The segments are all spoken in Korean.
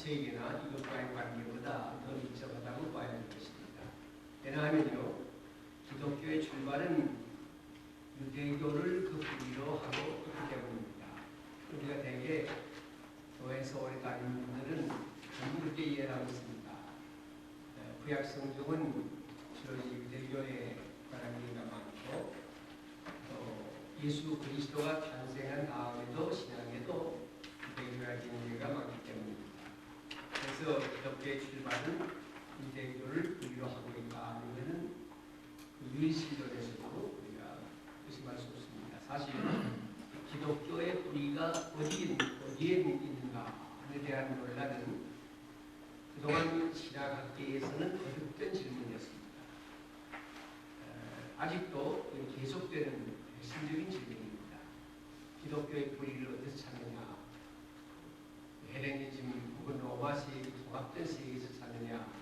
자체에게나 이것과의 관계보다 더 밀접하다고 봐야 할 것입니다. 왜냐하면요, 기독교의 출발은 유대교를 그 뿌리로 하고 있기 때문입니다. 우리가 대개 교회에서 오래 다니는 분들은 전부 그렇게 이해를 하고 있습니다. 구약 성경은 주로 유대교에 관한 얘기가 많고, 또 예수 그리스도가 탄생한 다음에도 신앙에도 유대교에 대한 얘기가 많기 때문입니다. 그래서 기독교의 출발은 유대교를 뿌리로 하고 있다 하는 것은 유일신론에서도 우리가 의심할 수 없습니다. 사실 기독교의 뿌리가 어디에 있는가에 대한 논란은 그동안 신학학계에서는 어렵던 질문이었습니다. 아직도 계속되는 핵심적인 질문입니다. 기독교의 뿌리를 어디서 찾느냐, 헬레니즘 혹은 로마 세계, 통합된 세계에서 찾느냐,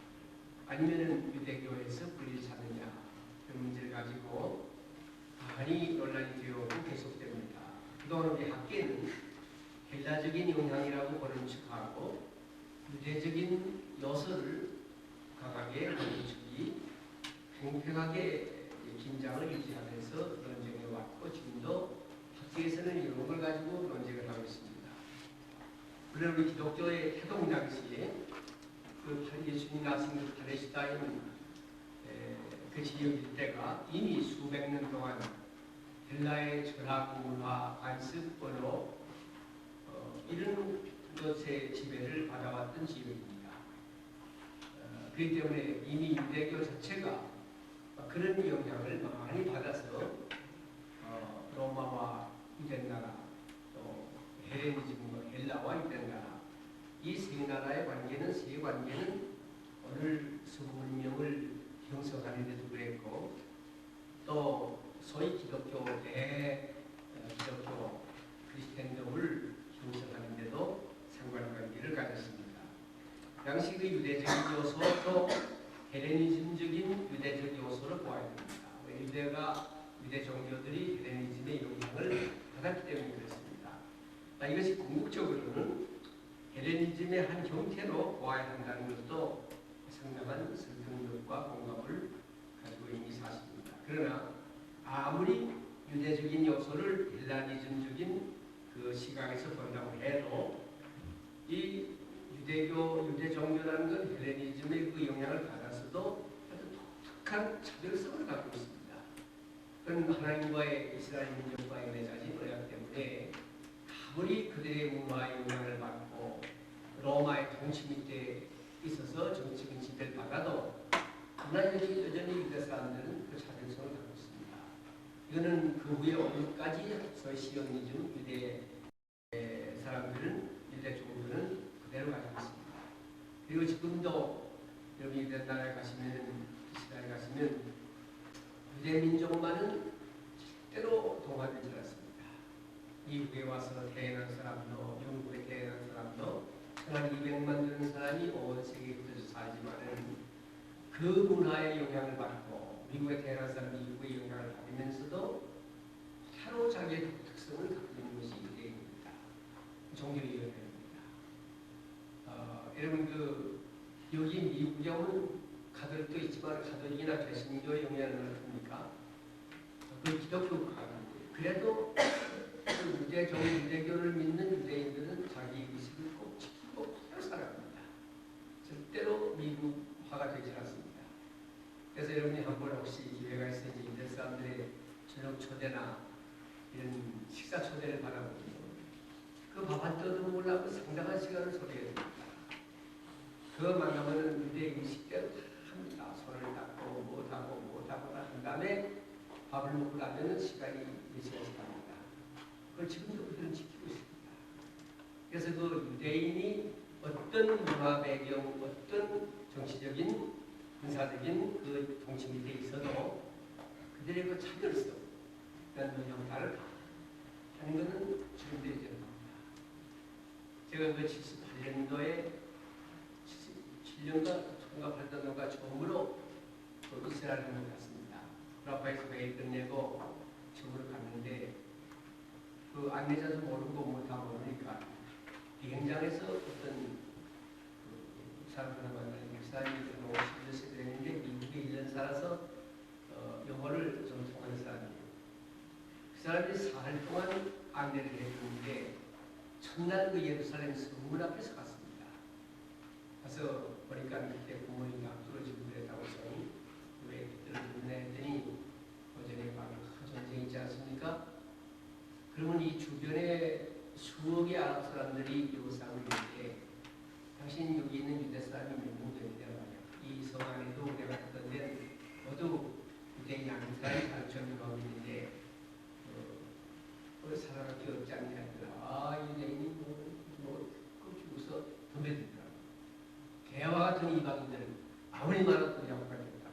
아니면은 유대교에서 뿌리를 찾느냐, 그런 문제를 가지고 많이 논란이 되어오고 계속됩니다. 그동안 우리 학계는 헬라적인 영향이라고 보는 척하고 유대적인 요소를 강하게 보는 척이 팽팽하게 긴장을 유지하면서 논쟁해 왔고, 지금도 학계에서는 이런 걸 가지고 논쟁을 하고 있습니다. 물론 우리 기독교의 태동 당시에 예수님 나신 그 팔레스타인 그 지역 일대가 이미 수백 년 동안 헬라의 철학, 문화, 관습, 언어 이런 것의 지배를 받아왔던 지역입니다. 그렇기 때문에 이미 유대교 자체가 그런 영향을 많이 받아서 로마와 유대나라, 또 헬레니즘과 헬라와 유대나라, 이 세 나라의 관계는, 세 관계는 오늘 서구 문명을 형성하는 데도 그랬고, 또 소위 기독교 기독교 크리스천덤을 형성하는 데도 상관관계를 가졌습니다. 당시 그 유대적인 요소도 헬레니즘적인 유대적 요소를 보아야 됩니다. 유대 종교들이 헬레니즘의 영향을 받았기 때문에 그렇습니다. 이것이 궁극적으로는 헬레니즘의 한 형태로 보아야 한다는 것도 상당한 설득력과 공감을 가지고 있는 사실입니다. 그러나 아무리 유대적인 요소를 헬라니즘적인 그 시각에서 본다고 해도 이 유대 종교라는 건 헬레니즘의 그 영향을 받아서도 아주 독특한 차별성을 갖고 있습니다. 그건 하나님과의 이스라엘 민족과의 맺어진 언약 때문에 아무리 그들의 문화의 영향을 받고 로마의 통치 밑에 있어서 정치적인 지배를 받아도 그러나 여전히 유대 사람들은 그 차별성을 갖고 있습니다. 이거는 그 후에 오늘까지 소위 시oni즘 유대 사람들은, 유대 종교는 그대로 가지고 있습니다. 그리고 지금도 여기 유대 나라에 가시면, 이스라엘에 가시면 유대 민족만은 절대로 동화되지 않습니다. 미국에 와서 태어난 사람도, 영국에 태어난 사람도, 1200만 되는 사람이 온 세계에 흩어져 살지만은 그 문화의 영향을 받고, 미국에 태어난 사람이 미국의 영향을 받으면서도 서로 자기의 독특성을 갖고 있는 것이 유대인입니다. 종교의 연합입니다. 여러분 여기 미국에 오는 가톨릭도 있지만 가톨릭이나 개신교의 영향을 어떻습니까? 그 기독교가 그래도 유대교를 믿는 유대인들은 자기 의식을 꼭 지키고 그대로 살아갑니다. 절대로 미국화가 되지 않습니다. 그래서 여러분이 한번 혹시 기회가 있으면 유대 사람들의 저녁 초대나 이런 식사 초대를 받아보면 그 밥 한 떠도 먹으려고 상당한 시간을 소비해야 됩니다. 그 만나면 유대 의식대로 다 합니다. 손을 닦고 못하고 한 다음에 밥을 먹고 나면 시간이 4시간씩 갑니다. 그걸 지금도 그들은 지키고 있습니다. 그래서 그 유대인이 어떤 문화 배경, 어떤 정치적인, 군사적인 그 통치 밑에 있어도 그들의 그 차별성, 그런 형태를 하는 것은 지금도 여전합니다. 제가 그 78년도에 77년가 1908년도가 처음으로 그 이스라엘을 갔습니다. 라파에서 회의 끝내고 처음으로 갔는데 그 안내자도 모르고 못하고 그러니까 비행장에서 어떤 사람 하나 만나는 목사님이 51세 됐는데 미국에 1년 살아서 영어를 좀 통하는 사람이에요. 그 사람이 4일 동안 안내를 해주는데 첫날 그 예루살렘 성문 앞에서 갔습니다. 가서 보니까 밑에 구멍이 막 뚫어지고 그랬다고 해서 왜 애기들을 묻나 했더니 어전에 막 전쟁이 있지 않습니까? 그러면 이 주변에 수억의 아랍 사람들이 이웃사람을 있는데 당신 여기 있는 유대 사람이 몇 명 되느냐 말이야. 이 성 안에도 내가 했던 데는 모두 유대인 아닌 사람이 3,000명 있는데 살아가기 어렵지 않냐 하더라. 유대인이 끄집어서 덤벼들더라고. 개와 같은 이방인들은 아무리 많아도 약하겠다.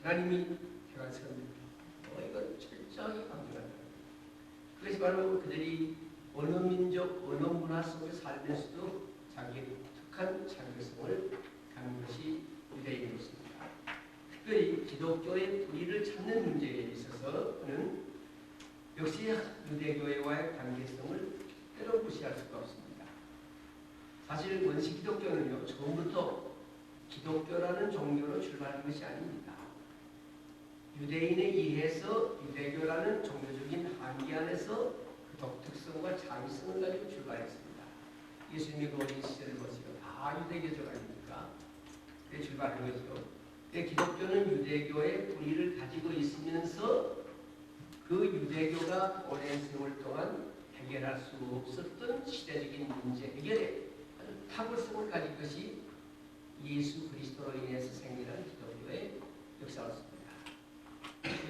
하나님이 제가 세웁니다. 이걸 철저하게 강조한다. 그래서 바로 그들이 어느 민족, 어느 문화 속에 살면서도 자기의 독특한 자기성을 갖는 것이 유대인이었습니다. 특별히 기독교의 뿌리를 찾는 문제에 있어서는 역시 유대교회와의 관계성을 때로 무시할 수가 없습니다. 사실 원시 기독교는요, 처음부터 기독교라는 종교로 출발한 것이 아닙니다. 유대인에 의해서 유대교라는 종교적인 한계 안에서 그 독특성과 창의성을 가지고 출발했습니다. 예수님이 그 어린 시절을 보시고 다 유대교적 아닙니까? 그게 출발한 거죠. 기독교는 유대교의 뿌리를 가지고 있으면서 그 유대교가 오랜 세월 동안 해결할 수 없었던 시대적인 문제 해결에 탁월성을 가진 것이 예수 그리스도로 인해서 생겨난 기독교의 역사였습니다.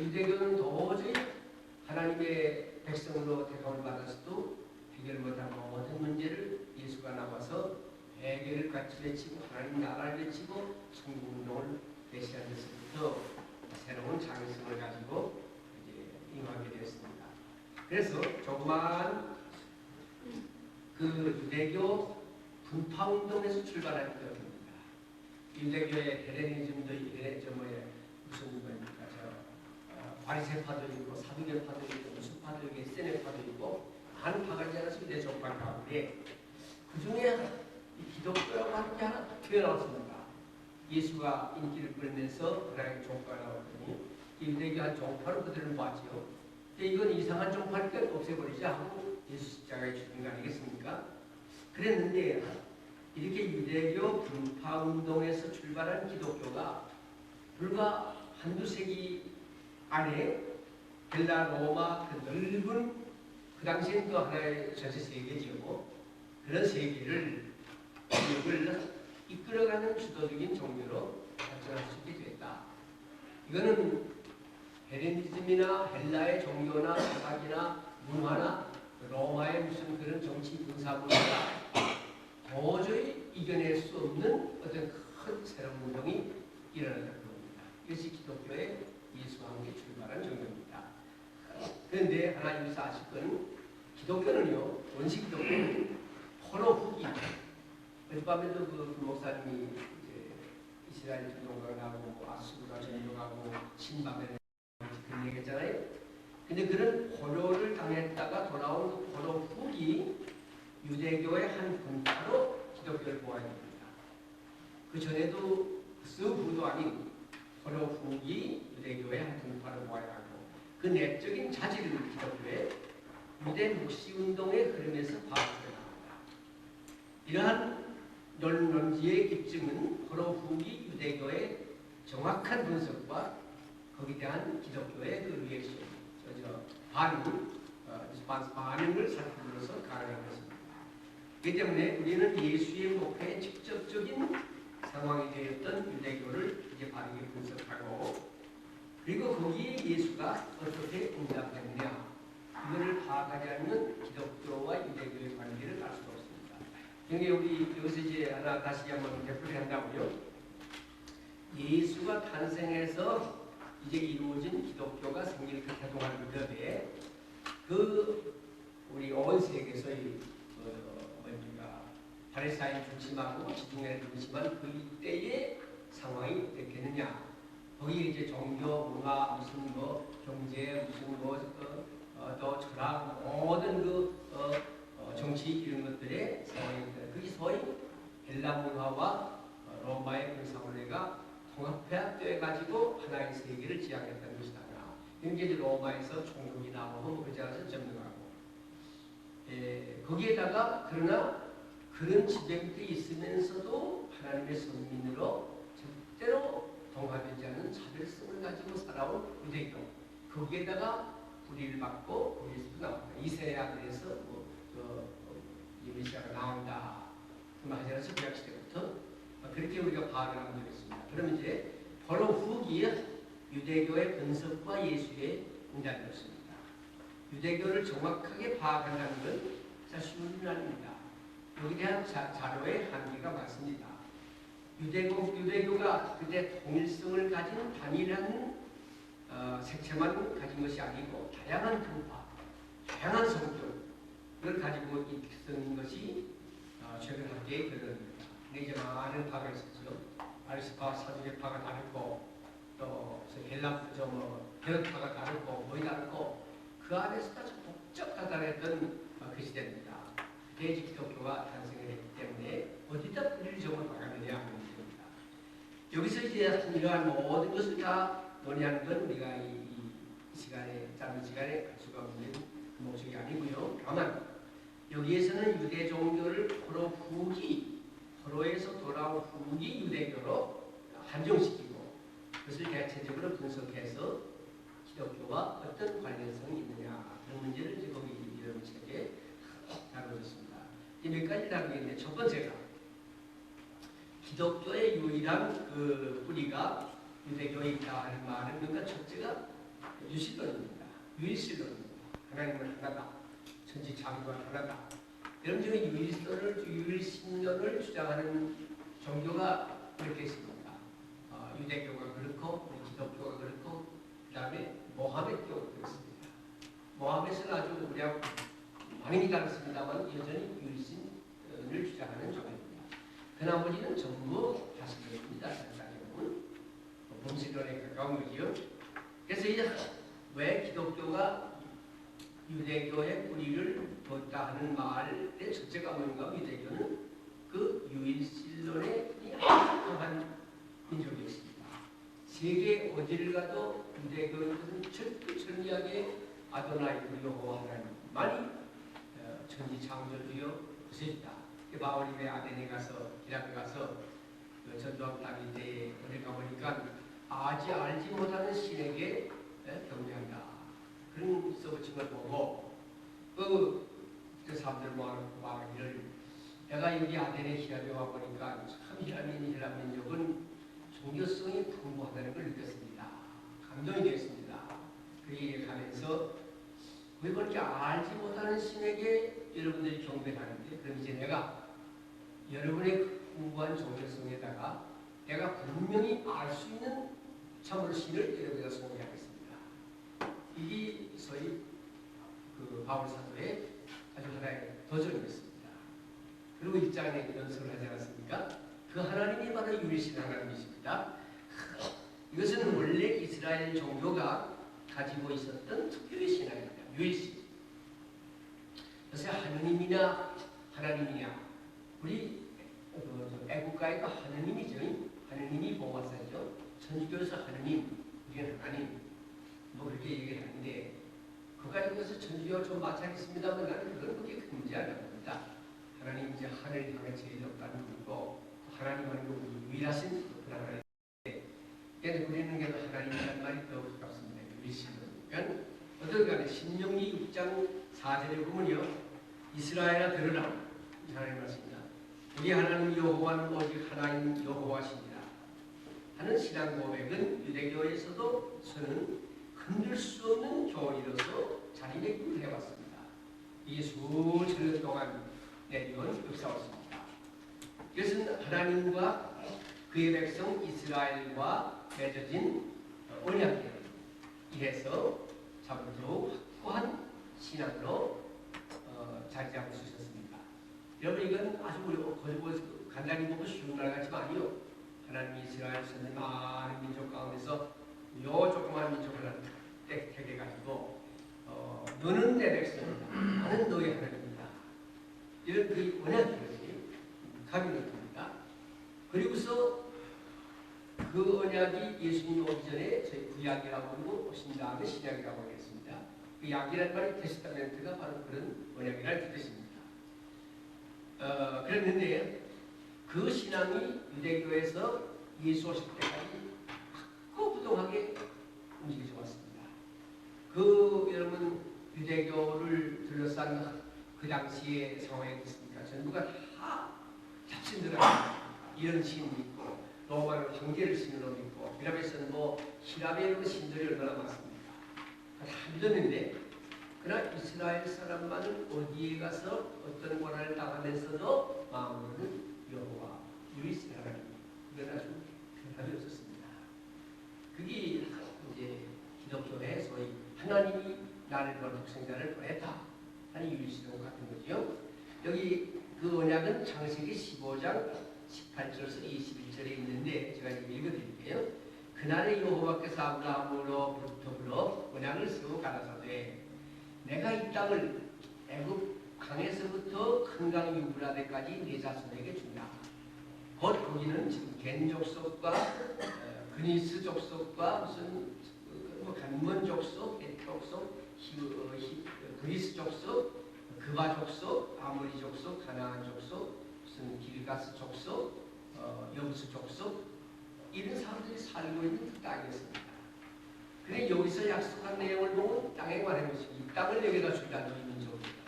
유대교는 도저히 하나님의 백성으로 대접을 받았어도 해결 못한 모든 문제를 예수가 나와서 해결을 같이 외치고 하나님 나라를 외치고 천국운동을 대시한 데서부터 새로운 장애성을 가지고 이제 임하게 되었습니다. 그래서 조그마한 그 유대교 분파운동에서 출발한 겁니다. 유대교의 헤레니즘도 무슨 겁니까? 바리새파도 있고 사두개파도 있고 무수파도 있고 세네파도 있고 많은 파가 있지 않습니까? 유대 종파 가운데 그 중에 기독교라고 하는 게 하나 튀어나왔습니다. 예수가 인기를 끌면서 하나의 종파가 나왔더니 유대교 한 종파로 그들은 봤죠. 이건 이상한 종파니까 없애버리자 하고 예수 십자가에 죽은 거 아니겠습니까? 그랬는데 이렇게 유대교 분파 운동에서 출발한 기독교가 불과 한두 세기 안에 헬라, 로마 그 넓은 그 당시엔 그 하나의 전체 세계지요. 그런 세계를 이끌어가는 주도적인 종교로 발전할 수 있게 됐다. 이거는 헬레니즘이나 헬라의 종교나 사학이나 문화나 로마의 무슨 그런 정치 군사문화가 도저히 이겨낼 수 없는 어떤 큰 새로운 운동이 일어났다는 겁니다. 이것이 기독교의 예수와 함께 출발한 종교입니다. 그런데 하나 여기서 아실 건 기독교는요, 원시 기독교는 포로 후기. 어젯밤에도 그 목사님이 이제 이스라엘 전도가 나오고 아수르가 전도하고 신바벨 그런 얘기했잖아요. 근데 그런 포로를 당했다가 돌아온 그 포로 후기 유대교의 한 분파로 기독교를 보아야 됩니다. 그 전에도 그 후도 아닌 포로 후기 유대교의 한 분파로 보아야 하고 그 내적인 자질을 기독교의 유대 묵시운동의 흐름에서 파악해 나갑니다. 이러한 논지의 입증은 포로 후기 유대교의 정확한 분석과 거기에 대한 기독교의 그 리액션, 반응을 살펴보면서 가능한 것입니다. 그렇기 때문에 우리는 예수의 목회의 직접적인 상황이 되었던 유대교를 이제 바르게 분석하고 그리고 거기에 예수가 어떻게 응답했느냐 이거를 파악하지 않으면 기독교와 유대교의 관계를 알 수가 없습니다. 그런데 우리 여기서 이제 하나 다시 한번 되풀이한다고요. 예수가 탄생해서 이제 이루어진 기독교가 생기는 그 태동하는 무렵에 그 우리 온 세계에서의 바리사인 중심하고 지중해 중심한 그 이때의 상황이 어떻겠느냐. 거기에 이제 종교, 문화, 무슨 경제, 무슨 또 철학, 모든 정치 이런 것들의 상황입니다. 그게 소위 헬라 문화와 로마의 군사문화가 통합되어 가지고 하나의 세계를 지향했던 것이다. 이제 로마에서 총독이 나오고 그러지 않아서 점령하고 거기에다가 그러나 그런 지배 밑에 있으면서도 하나님의 선민으로 절대로 동화되지 않는 차별성을 가지고 살아온 유대교 거기에다가 뿌리를 받고 그리스도 나온다. 이세 아들에서 메시아가 나온다. 하지않아서 구약시대부터 그렇게 우리가 파악을 하면 되겠습니다. 그러면 이제 바로 후기에 유대교의 분석과 예수의 문장이었습니다. 유대교를 정확하게 파악한다는 건 쉬운 일 아닙니다. 여기에 대한 자료의 한계가 많습니다. 유대교가 그때 통일성을 가진 단일한 색채만 가진 것이 아니고 다양한 분파, 다양한 성격을 가지고 있었던 것이 최근 학계의 결론입니다. 근데 이제 많은 파가 있었죠. 아리스파 사두개파가 다르고 또 헬라 개혁파가 다르고 거의 다르고 그 안에서 아주 복잡하다했던 그 시대입니다. 대지 기독교가 탄생을 했기 때문에 어디다 뿌리를 정을 박아내야 하는 문제입니다. 여기서 이제 이러한 모든 것을 다 논의하는 건 우리가 이 시간에 짧은 시간에 갈 수가 없는 목적이 아니고요. 다만 여기에서는 유대 종교를 포로에서 돌아온 후기 유대교로 한정시키고 그것을 대체적으로 분석해서 기독교와 어떤 관련성이 있느냐 그런 문제를 이제 거기 이런 책에 다루었습니다. 몇 가지 다루겠는데 첫 번째가 기독교의 유일한 그 뿌리가 유대교에 있다 하는 말은 그러니까 첫째가 유실론입니다. 유일신론입니다. 하나님은 하나다. 천지창조가 하나다. 이런 중에 유일신론을 주장하는 종교가 그렇게 있습니다. 유대교가 그렇고 기독교가 그렇고 그 다음에 모하메드교가 그렇습니다. 모하메드는 아주 우리하고 많이 다릅니다만 여전히 유일신을 주장하는 종교입니다. 그 나머지는 전부 다스립니다. 범신론에 가까운 거지요. 그래서 이제 왜 기독교가 유대교의 뿌리를 뒀다 하는 말의 첫째가 뭔가 유대교는 그 유일신론에 합당한 민족이었습니다. 세계 어디를 가도 유대교는 철저하게 아도나이 여호와 하나님만이 천지창조주요 구세주다. 바울이 왜 아덴에 가서 이라크에 가서 그 전도한 땅 때에 어디 가보니까 알지 못하는 신에게 경배한다. 그런 써붙인 걸 보고 그 사람들 모아놓고 말하기를 내가 여기 아덴에 히랍에 와보니까 참 히랍 민족은 종교성이 풍부하다는 걸 느꼈습니다. 감동이 되었습니다. 그 얘기를 하면서 왜 그렇게 알지 못하는 신에게 여러분들이 경배를 하는데 그럼 이제 내가 여러분의 풍부한 종교성에다가 내가 분명히 알 수 있는 참으로 신을 여러분에게 소개하겠습니다. 이게 소위 그 바울 사도의 아주 하나의 도전이었습니다. 그리고 1장에 연설을 하지 않았습니까? 그 하나님이 바로 유일신 하나님이십니다. 이것은 원래 이스라엘 종교가 가지고 있었던 특유의 신앙입니다. 유일신. 그래서 하나님이냐 우리 애국가의 그 하느님이죠. 하느님이 보호사죠. 천주교에서 하느님, 우리는 하나님 뭐 그렇게 얘기를 하는데 그거 가지고서 천주교가 좀 마찬가지입니다만 나는 그건 그렇게 큰 문제 아닙니다. 하나님 이제 하늘 향해 제일 높다는 거고 하나님 하는 거 유일하신 그 하나님. 그래서 우리는 하나님이라는 말이 더 가깝습니다. 유일신은. 그러니까 어떤 간에 신명기 6장 4절에 보면요. 이스라엘아 들으라. 하나님 말씀입니다. 우리 하나님 여호와는 오직 하나님 여호와십니다. 하는 신앙 고백은 유대교에서도 저는 흔들 수 없는 교리로서 자리매김을 해왔습니다. 이게 수천 년 동안 내려온 역사였습니다. 이것은 하나님과 그의 백성 이스라엘과 맺어진 언약계를 이해서 더욱 확고한 신앙으로 자리 잡을 수 있었습니다. 여러분 이건 아주 간단히 보고 쉬운 말 같지만요. 하나님이 이스라엘 선진 많은 민족 가운데서 요 조그만 민족을 택해가지고 너는 내 백성이다. 나는 너의 하나님이다. 이런 그 언약이거든요. 가비노트입니다. 그 언약이 예수님 오기 전에 저희 구약이라고 부르고 오신 다음에 신약이라고 하겠습니다. 그 약이라는 말이 테스타멘트가 바로 그런 언약이라는 뜻입니다. 그랬는데 그 신앙이 유대교에서 예수 오실 때까지 확고부동하게 움직여져 왔습니다. 그 여러분 유대교를 둘러싼 그 당시의 상황이 어떻습니까? 전부가 다 잡신들하고 이런 신이 있고 로마는 경제를 신으로 믿고 히랍에서는 히랍의 신들이 얼마나 많습니까? 다 믿었는데 그러나 이스라엘 사람만은 어디에 가서 어떤 고난을 당하면서도 마음으로는 여호와 유일신 하나님 이건 아주 변함이 없었습니다. 그게 이제 기독교의 소위 하나님이 나를 보내 독생자를 보냈다 하는 유일신하고 같은 거죠. 여기 그 언약은 창세기 15장 18절에서 21절에 있는데 제가 지금 읽어드릴게요. 그날에 여호와께서 아브라함으로 더불어 언약을 세워 가라사대 내가 이 땅을 애굽 강에서부터 큰 강 유브라데까지 네 자손에게 준다. 곧 거기는 지금 겐 족속과 그니스 족속과 무슨 간문 족속, 헷 족속, 그리스 족속, 그바 족속, 아모리 족속, 가나안 족속, 무슨 길가스 족속, 여부스 족속 이런 사람들이 살고 있는 그 땅이었습니다. 그래 여기서 약속한 내용을 보면 땅에 관한 것이 이 땅을 여기다 준다는 민족입니다.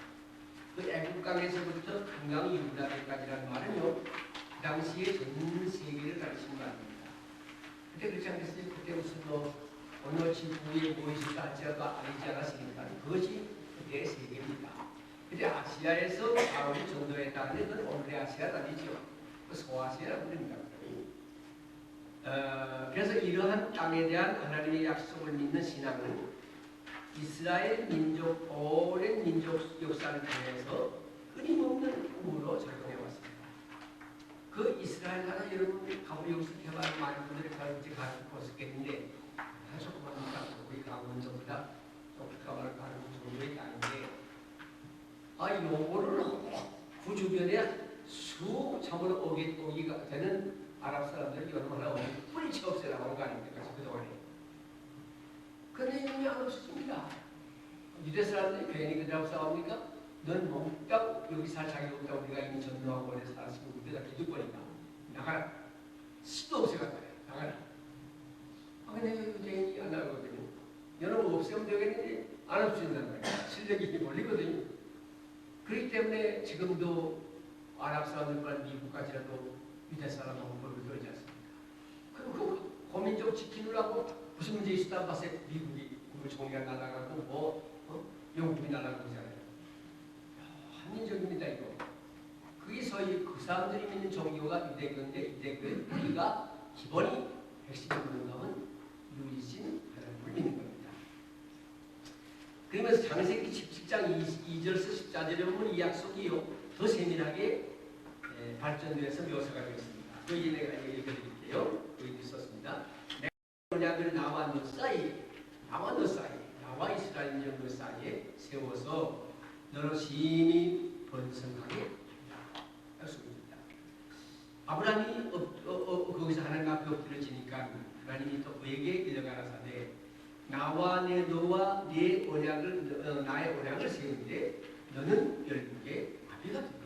그 애국강에서부터 금강 유브라데까지라는 말은요. 그 당시에 전 세계를 가리키는 말입니다. 그때 그렇지 않겠어요? 그때 무슨 어느 지구에 모이시다 할지라도 아니지 않았으니까 그것이 그때의 세계입니다. 근데 아시아에서 바울이 전도에 따르는 건 오늘의 아시아가 아니죠. 그 소아시아라고 부릅니다. 그래서 이러한 땅에 대한 하나님의 약속을 믿는 신앙은 이스라엘 민족, 오랜 민족 역사를 통해서 끊임없는 꿈으로 작용해 왔습니다. 그 이스라엘 나라 여러분 가보고 여기서 대화를 많은 분들이 가르치 가지고 있었겠는데 조그마한 우리 가보는 전부다 조그마한 가는 정도의 땅인데 요거를 그 주변에 참으로 오기가 되는 아랍 사람들이 얼마나 뿌리채 없애라고 한 거 아닙니까? 그동안에. 그 내용이 안 없었습니다. 유대 사람들이 괜히 그들하고 싸웁니까? 넌 몽땅 여기 살 자격 없다고 우리가 이미 전도하고 오래 살았으면 우리가 기득권이다. 나가라. 수도 없애가 그래. 나가라. 근데 유대인이 안 나가거든요. 여러분 없애면 되겠는데 안 없애는다는 거예요. 실력이 몰리거든요. 그렇기 때문에 지금도 아랍 사람들과 미국까지라도 유대 사람하고 법을 걸지 않습니까? 그리고 고민적 지키려고 무슨 문제 있었다 봤을 때 미국이 총리가 날아가고 영국이 날아가고 그러잖아요. 한민족입니다 이거. 그게 소위 그 사람들이 믿는 종교가 유대교인데 유대교가 기본이 핵심이 뭔가면 유일신 하나님을 믿는 겁니다. 그러면서 창세기 17장 2절에서 14절에 보면 이 약속이요 더 세밀하게 발전돼서 묘사가 되었습니다. 여기 내가 읽어드릴게요. 여기 있었습니다. 내가 언약을 나와 너 사이, 나와 이스라엘 민족 너 사이에 세워서 너로 심히 번성하게 하리라. 약속입니다. 아브라함이 거기서 하나님 앞에 엎드려지니까 하나님이 또 그에게 일러가라사대 나와 너와 네 언약을 나의 언약을 세우는데 너는 열국의 아비가 된다.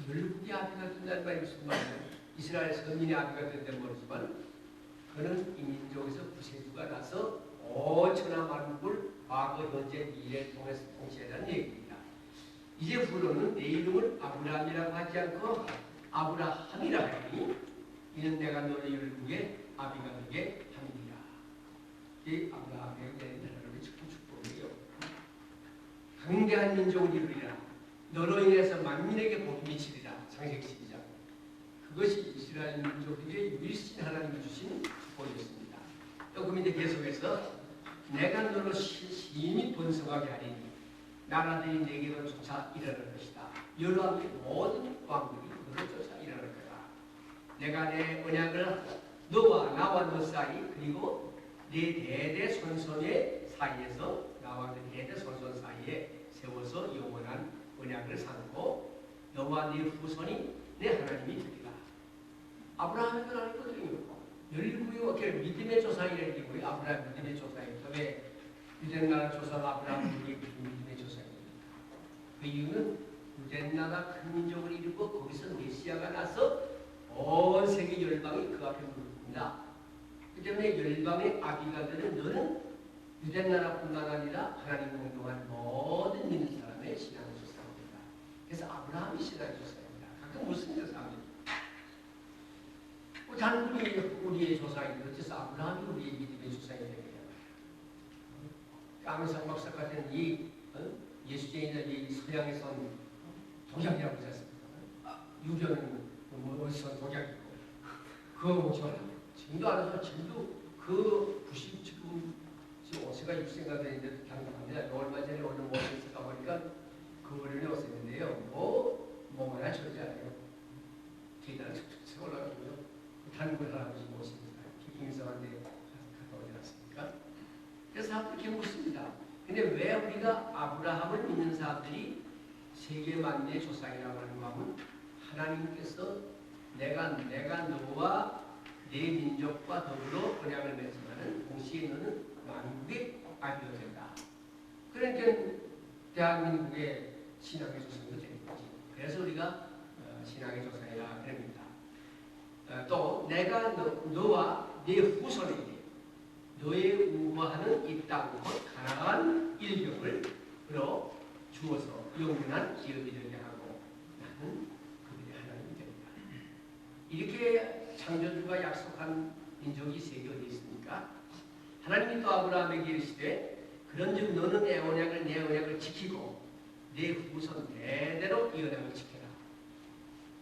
열국의 아비가 된다는 말이 무슨 말이에요? 이스라엘 선민의 아비가 된다는 모르지만 그는 이 민족에서 구세주가 나서 5천하 만국을 과거, 현재, 미래를 통해서 통치하라는 얘기입니다. 이제 후로는 내 이름을 아브라함이라고 하지 않고 아브라함이라 하니 이는 내가 너의 열국의 아비가 되게 함이니라. 이 아브라함에 대한 하나님의 축복이요. 강대한 민족을 이루리라. 너로 인해서 만민에게 복이 미치리라. 창세기 12장. 그것이 이스라엘 민족에게 유일신 하나님이 주신 축복이었습니다. 또 그 밑에 계속해서 내가 너로 심히 번성하게 하리니 나라들이 내게로 쫓아 일어날 것이다. 여러 왕의 모든 왕들이 너를 쫓아 일어날 거다. 내가 내 언약을 너와 나와 너 사이 그리고 네 대대 손손의 사이에서 나와 네 대대 손손 사이에 세워서 영원한 언약을 삼고 너와 네 후손이 내 하나님이 되리라. 아브라함이 그건 아니거든요. 열구요, 믿음의 조상이라는 게 뭐예요? 아브라함 믿음의 조상이니까. 왜 유대나라 조상 아브라함이 믿음의 조상입니다. 그 이유는 유대나라 큰 민족을 이루고 거기서 메시아가 나서 온 세계 열방이 그 앞에 무릎니다. 그 때문에 열방의 아비가들은 너는 유대나라뿐만 아니라 하나님 공동한 모든 믿는 사람의 신앙의 조상입니다. 그래서 아브라함이 신앙의 조상입니다. 가끔 무슨 조상입니다. 단군이 우리의 조상인데 어째서 아브라함이 우리의 믿음의 조상이 되느냐. 까면상 박사 같은 이 예수쟁이들 이 서양에서 온 독약이라고 하지 않습니까? 유교는 어디서 독약이고 그거 먹지 말라고. 지금도 알아서 지금도 그 90 지금 5세가 6세가 되는데 당당합니다. 얼마 전에 어느 모임에서 가보니까 그 어른이 없었는데요. 뭐만 하지 않아요. 계단을 툭툭 올라가고요. 단군 할아버지 모십니다. 기킹성한테 갔다 오지 않습니까? 그래서 그렇게 묻습니다. 근데 왜 우리가 아브라함을 믿는 사람들이 세계 만민의 조상이라고 하는 마음은 하나님께서 내가 너와 내 민족과 더불어 언약을 맺지만은 동시에 너는 만국의 아비가 된다. 그러니까 대한민국의 신앙의 조상도 되는 거지. 그래서 우리가 신앙의 조상이라 그럽니다. 또 내가 너와 네 후손에게 너의 우거하는 이 땅 곧 가나안 일격을 끌어 주어서 영원한 기업이 되게 하고 나는 그들의 하나님이 됩니다. 이렇게 창조주가 약속한 민족이 세계 어디 있습니까? 하나님이 또 아브라함에게 이르시되 그런즉 너는 내 언약을 지키고 내 후손 대대로 이 언약을 지켜라.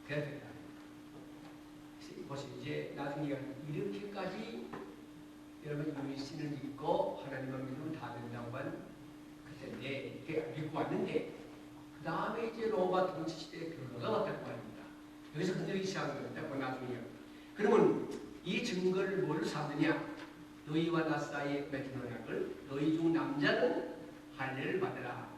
그래야 된다. 보세요. 이제 나중에 이렇게까지 여러분 유일신을 믿고 하나님만 믿으면 다 된다고 한 그때인데 이렇게 믿고 왔는데 그 다음에 이제 로마 통치 시대에 변화가 왔다고 합니다. 여기서 흔들리기 시작한 겁니다. 그 나중에요. 그러면 이 증거를 뭘 삼느냐? 너희와 나 사이에 맺은 언약을 너희 중 남자는 할례를 받으라.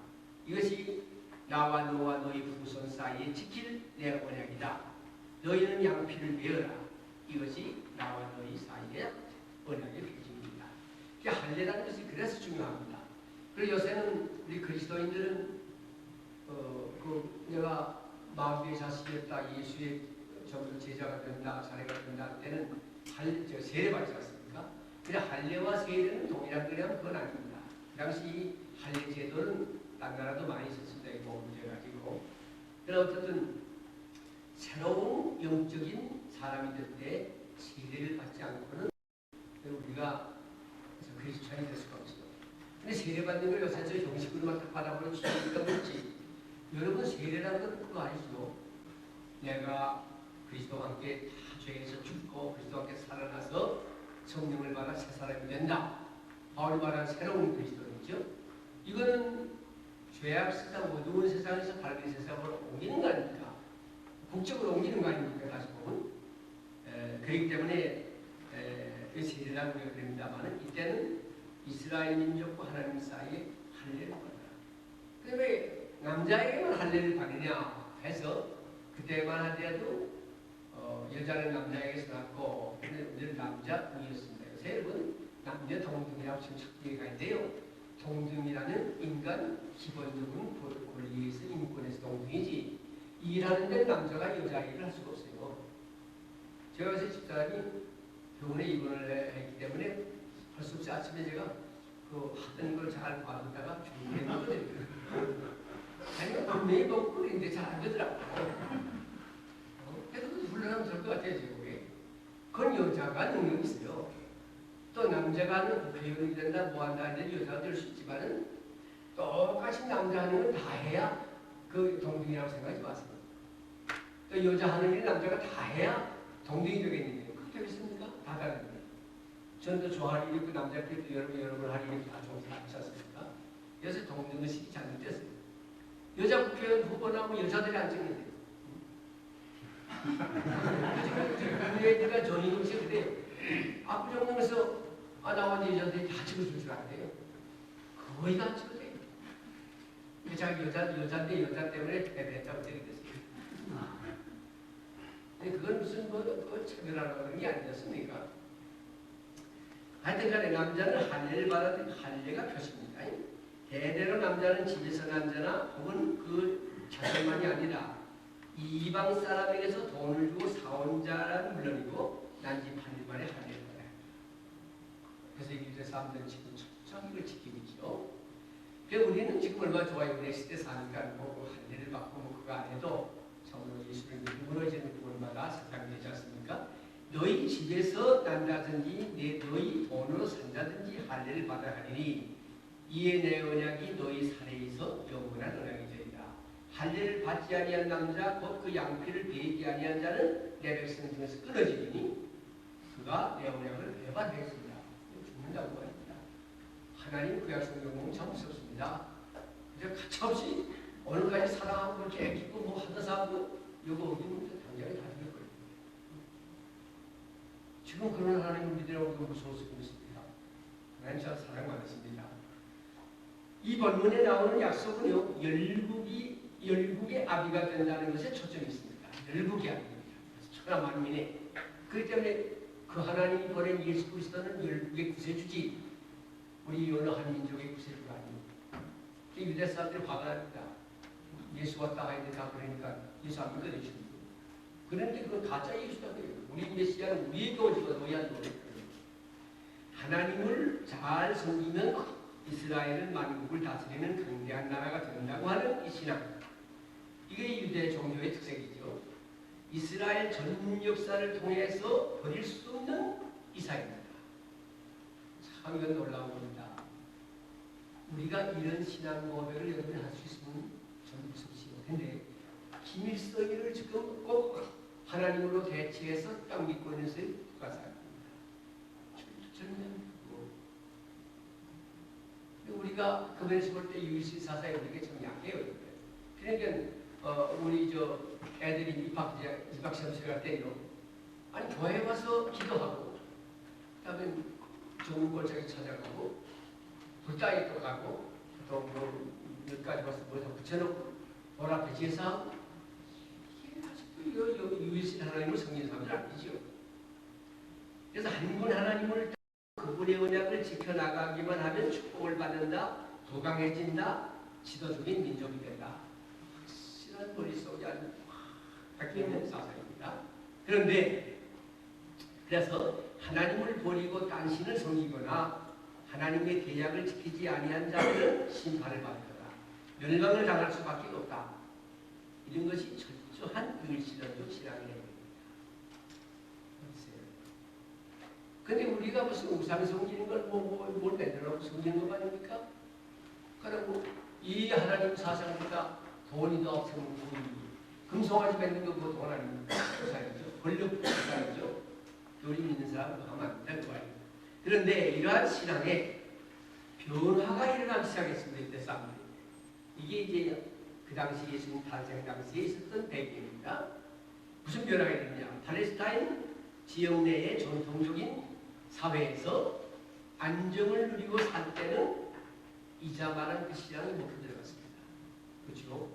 이것이 나와 너와 너희 후손 사이에 지킬 내 언약이다. 너희는 양피를 베어라. 이것이 나와 너희 사이에 언약의 표징입니다. 할례라는 것이 그래서 중요합니다. 그리고 요새는 우리 그리스도인들은 내가 마귀의 자식이었다, 예수의 전부 제자가 된다, 자네가 된다 할 때는 세례 받지 않습니까? 근데 할례와 세례는 동일한 거냐면 그건 아닙니다. 그 당시 할례 제도는 딴 나라도 많이 있었습니다. 이거 문제 가지고. 그러나 어쨌든 새로운 영적인 사람이 될 때 세례를 받지 않고는 우리가 그리스도인이 될 수가 없어요. 근데 세례 받는 걸 요새 저 형식으로만 딱 받아보는 수준이니까 그렇지. 여러분 세례라는 건 그거 아니죠. 내가 그리스도와 함께 다 죄에서 죽고 그리스도와 함께 살아나서 성령을 받아 새 사람이 된다. 바울이 말한 새로운 그리스도인이죠. 이거는 죄악 세상, 어두운 세상에서 밝은 세상으로 옮기는 거 아닙니까? 국적으로 옮기는 거 아닙니까? 다시 보면. 그렇기 때문에 세례라고 우리가 그럽니다만 이때는 이스라엘 민족과 하나님 사이에 할례를 받아라. 근데 왜 남자에게만 할례를 받느냐 해서 그때만 하더라도 여자는 남자에게서 낳고 늘 남자뿐이었습니다. 요새 여러분 남녀 동등이라고 지금 찾기가 있는데요. 동등이라는 인간 기본적인 권리에서 인권에서 동등이지 일하는 데는 남자가 여자 일을 할 수가 없어요. 제가 요새 집사람이 병원에 입원을 했기 때문에 할 수 없이 아침에 제가 하던 걸 잘 봐두다가 중간에 먹거든요. 아니면 분명히 먹고 그랬는데 잘 안 되더라고요. 그래도 훈련하면 될 것 같아요, 제국에. 그건 여자가 능력이 있어요. 또 남자가 하는 국회의원이 된다, 뭐 한다 하는데 여자가 될 수 있지만은 똑같이 남자 하는 걸 다 해야 그 동등이라고 생각하지 마세요. 또 여자 하는 일 남자가 다 해야 동등이 되겠는데요. 그렇게 되겠습니까? 다 다른데. 저는 좋아할 일이 있고 남자끼리도 여러분 할 일이 다 종사하지 않습니까? 그래서 동등의식이 잘못됐어요. 여자 국회의원 후보나고 여자들이 안 찍는데요. 국회의원들과 전인공식 그래요. 압구정동에서 나온 여자들이 다 찍어줄 줄 알아요. 거의 다 찍어줘요. 자기 여자인데 여자 때문에 배타고 때리겠어요. 그건 무슨 뭐 차별하라고 그런 게 아니었습니까? 하여튼 간에 남자는 할례를 받아들인 할례가 표시입니다. 대대로 남자는 집에서 남자나 혹은 그 자손만이 아니라 이방 사람에게서 돈을 주고 사온 자는 물론이고 난지 8일 만에 할례를 받아요. 그래서 유대 사람들은 지금 철저히 이걸 지키고 있죠. 그래서 우리는 지금 얼마나 좋아요. 우리 시대 사니까 뭐 할례를 받고 뭐 그거 안 해도 정말 예수를 무너지는 구원마다 세상이 되지 않습니까? 너희 집에서 난다든지 너희 돈으로 산다든지 할례를 받아야 하리니 이에 내 언약이 너희 사내에서 영원한 언약이 되리라. 할례를 받지 아니한 남자 곧 그 양피를 베이지 아니한 자는 내 백성 중에서 끊어지리니 그가 내 언약을 배반했습니다. 죽는다고 합니다. 하나님 구약 성경 보면 참 무섭습니다. 그래서 가차없이 어느 가지 사랑하고 그렇게 애기고 뭐 하던 사람도 이거 어기면 당장에 다 죽일 거예요. 지금 그런 하나님을 믿으려고 무서워서 그렇습니다. 하나님 참 사랑받았습니다. 이 본문에 나오는 약속은요, 열국의 아비가 된다는 것에 초점이 있습니다. 열국의 아비입니다. 천하 만민의. 그렇기 때문에 그 하나님이 보낸 예수 그리스도는 열국의 구세주지, 우리 어느 한 민족의 구세주가 아닙니다. 유대 사람들이 화가 납니다. 예수 왔다 해야 된다 그러니까 예수 안 믿거든요. 그런데 그건 가짜 예수다 그래요. 우리 메시아는 우리에게 오지도 너희한테 오랬거든요. 하나님을 잘 섬기면 이스라엘은 만국을 다스리는 강대한 나라가 된다고 하는 이 신앙. 이게 유대 종교의 특색이죠. 이스라엘 전 역사를 통해서 버릴 수 없는 이사입니다. 참 이건 놀라운 겁니다. 우리가 이런 신앙 고백을 여러분이 할 수 있으면 전 무섭지요. 근데 김일성이를 지금 꼭 하나님으로 대체해서 딱 믿고 있는 것이 누가 사람입니다. 저는 우리가 그 면에서 볼 때 유일신 사사에 우리가 참 약해요. 그러니까 우리 저 애들이 입학 시험 시작할 때요. 아니 교회 와서 기도하고 그다음에 좋은 골짜기 찾아가고 불따위 또 가고 또 뭐 몇 가지 와서 뭐 붙여놓고 볼 앞에 제사하고 이게 아직도 유일신 하나님을 섬기는 사람들 아니지요. 그래서 한 분 하나님을 그분의 언약을 지켜나가기만 하면 축복을 받는다, 도강해진다, 지도적인 민족이 된다. 확실한 머릿속에 아주 박혀있는 사상입니다. 그런데 그래서 하나님을 버리고 딴신을 섬기거나 하나님의 계약을 지키지 아니한 자들은 심판을 받을 거다. 멸망을 당할 수밖에 없다. 이런 것이 철저한 유일신론적 신앙이에요. 근데 우리가 무슨 우상 섬기는 걸 뭘 만들어놓고 섬기는 거 아닙니까? 그리고 이 하나님 사상보다 돈이 더 없으면 돈이 금송아지 맺는 거 그거 돈 아닙니까? 우상이죠. 권력 우상이죠. 우리 믿는 사람 그거 하면 안 된다고 해요. 그런데 이러한 신앙에 변화가 일어나기 시작했습니다. 이때 사람들이. 이게 이제 그 당시 예수님 탄생 당시에 있었던 배경입니다. 무슨 변화가 일어났냐? 팔레스타인 지역 내의 전통적인 사회에서 안정을 누리고 살 때는 이자마란 그 신앙이 먹혀 들어갔습니다. 그렇죠?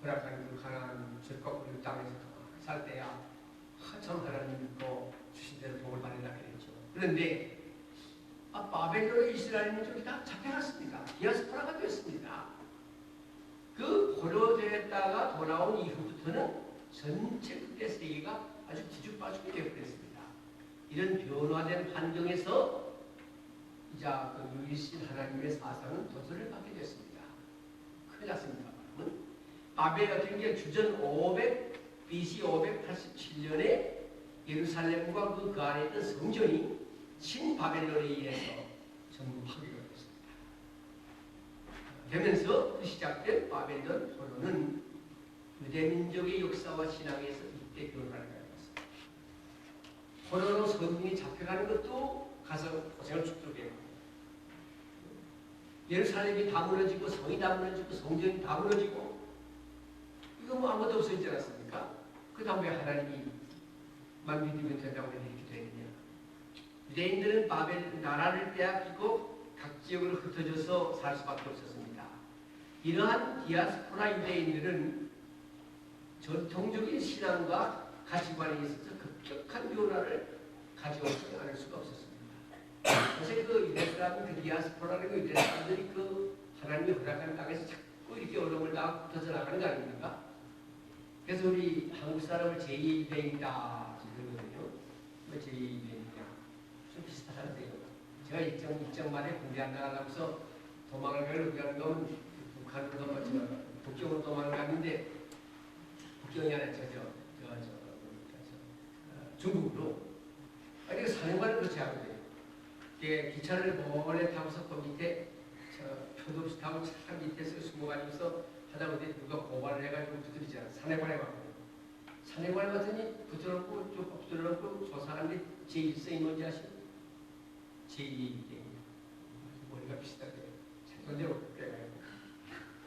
허락하는 그 가난한 적과 그 땅에서 살 때야 참 하나님 믿고 주신 대로 복을 받으라 그랬죠. 그런데 바벨론 이스라엘 민족이 다 잡혀갔습니다. 디아스포라가 됐습니다. 그 고려되었다가 돌아온 이후부터는 전체 국제 세계가 아주 뒤죽박죽이 되어버렸습니다. 이런 변화된 환경에서 이제 그 유일신 하나님의 사상은 도전을 받게 됐습니다. 큰일 났습니다. 바벨 같은 게 주전 500 BC 587년에 예루살렘과 그 안에 있던 성전이 신바벨론에 의해서 전부 파괴가 됐습니다. 되면서 그 시작된 바벨론 포로는 유대민족의 역사와 신앙에서 이때 변화를 가져왔습니다. 포로로 서민이 잡혀가는 것도 가서 고생을 축적해요. 예루살렘이 다 무너지고 성이 다 무너지고 성전이 다 무너지고 이거 뭐 아무것도 없어지지 않았습니까? 그 다음에 하나님이 만 믿으면 된다고 이렇게 되느냐. 유대인들은 바벨 나라를 빼앗기고 각 지역으로 흩어져서 살 수밖에 없었습니다. 이러한 디아스포라 유대인들은 전통적인 신앙과 가치관에 있어서 급격한 변화를 가져오지 않을 수가 없었습니다. 그래서 그 유대 사람, 그 디아스포라는 그 유대 사람들이 그 하나님이 허락한 땅에서 자꾸 이렇게 어려움을 당하고 붙어서 나가는 거 아닙니까? 그래서 우리 한국 사람을 제2유대인이다 그러거든요. 제2유대인이다. 좀 비슷하던데요. 제가 일정 만에 공개 안 나가려고 해서 도망을 가려고 하는 건 북한으로 북경으로 도망을 갔는데 북경이 아니라 중국으로. 아니 그 사령관을 그렇게 하거든요. 기차를 몰래 타고서 그 밑에 표도 없이 타고 차 밑에서 숨어가지고서 하다 보니 누가 고발을 해가지고 두드리잖아. 사내관에 왔거든요. 사내관에 왔더니 부드럽고 좀 부드럽고 조사하는데 제1성이 뭔지 아시죠? 제2대 머리가 비슷하게 생선대로 그래가지고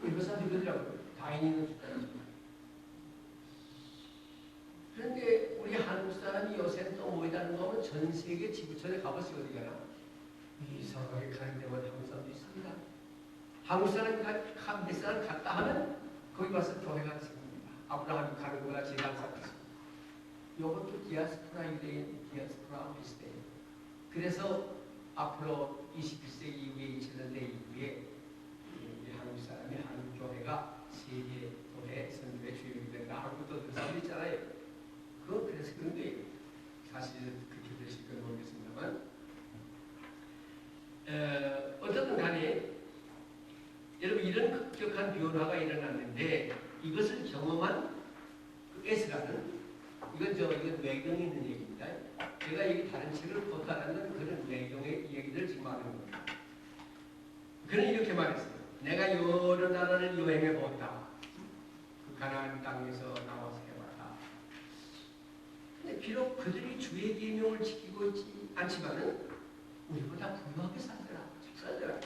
일본 사람들이 그러더라고요. 다행히는 죽다니죠. 그런데 우리 한국 사람이 요새 또 뭐이다는 거면 전 세계 지구촌에 가보시고 어디 가나 이상하게 가는 데마다 한국 사람도 있습니다. 한국 사람이 몇 사람 갔다 하면 거기 가서 교회가 생깁니다. 아브라함이 가는 거나 제가 갔습니다. 이것도 디아스포라 유대인 디아스포라와 비슷해요. 그래서 앞으로 21세기 이후에 2000년대 이후에 우리 한국 사람이 한국 교회가 세계 교회 선교의 주역이 된다 하고 또 그 사람도 있잖아요. 그래서 그런 거예요. 사실 그렇게 되실 건 모르겠습니다만 어쨌든 간에 여러분 이런 급격한 변화가 일어났는데 이것을 경험한 그 에스라는 이건 외경에 있는 얘기입니다. 제가 여기 다른 책을 포탈하는 그런 외경의 얘기들을 지금 하는 겁니다. 그는 이렇게 말했어요. 내가 여러 나라를 여행해 보았다. 그 가나안 땅에서 나와서 해봤다. 근데 비록 그들이 주의 계명을 지키고 있지 않지만은 우리보다 부유하게 살더라. 잘 살더라.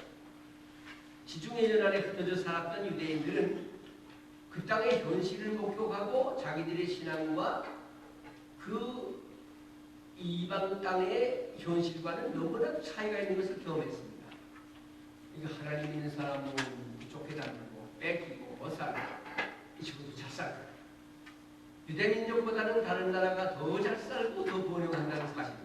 지중해 연안에 흩어져 살았던 유대인들은 그 땅의 현실을 목격하고 자기들의 신앙과 그 이방 땅의 현실과는 너무나 차이가 있는 것을 경험했습니다. 이거 하나님 믿는 사람은 쫓겨다니고 뺏기고 못 살고 이 친구도 잘 살고 유대민족보다는 다른 나라가 더 잘 살고 더 번영한다는 사실입니다.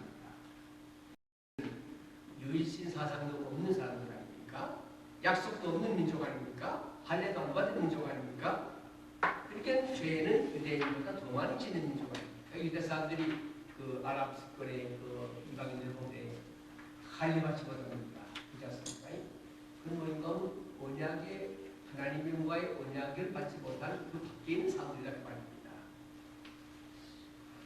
유일신 사상도 없는 사람들 아닙니까? 약속도 없는 민족 아닙니까? 할례도 안 받은 민족 아닙니까? 그러니까 죄는 유대인보다 더 많이 지는 민족 아닙니까? 유대 사람들이 그 아랍 스권의 그 이방인들 보는데 할례 받지 못합니다. 그렇지 않습니까? 그 뭐인가 언약의 하나님과의 언약을 받지 못한 그 밖에 있는 사람들이라고 말입니다.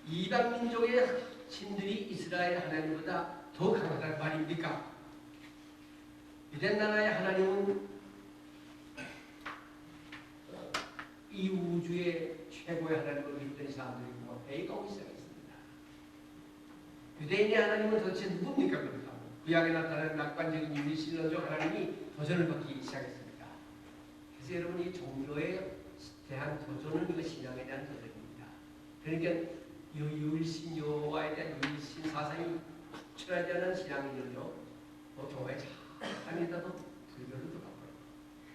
이방 민족의 신들이 이스라엘 하나님보다 더 강하다는 말입니까? 유대 나라의 하나님은 이 우주의 최고의 하나님을 믿던 사람들이고 애가고 시작했습니다. 유대인의 하나님은 도대체 누굽니까? 그렇다고 구약에 나타나는 낙관적인 유일신론적 하나님이 도전을 받기 시작했습니다. 그래서 여러분 이 종교에 대한 도전은 이거 신앙에 대한 도전입니다. 그러니까 유일신 여호와에 대한 유일신 사상이 출하지 않은 신앙인은요, 교회에 잘 다니다도 불교를 가버리고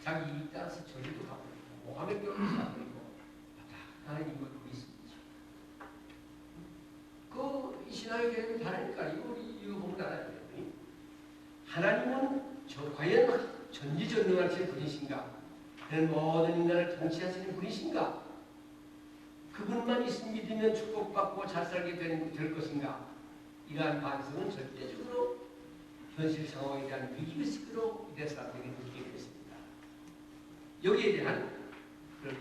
자기 이익 따라서 절도 가버리고 모함의 교를 가버리고 다른 인물이 있습니다. 그 신앙의 개념이 다르니까 이거 보면 알아야 돼요. 하나님은 과연 전지전능하신 분이신가? 그는 모든 인간을 통치하시는 분이신가? 그분만 믿으면 축복받고 잘 살게 될 것인가? 이러한 반성은 절대적으로 현실 상황에 대한 위기의식으로 유대 사람들에게 느끼게 됐습니다. 여기에 대한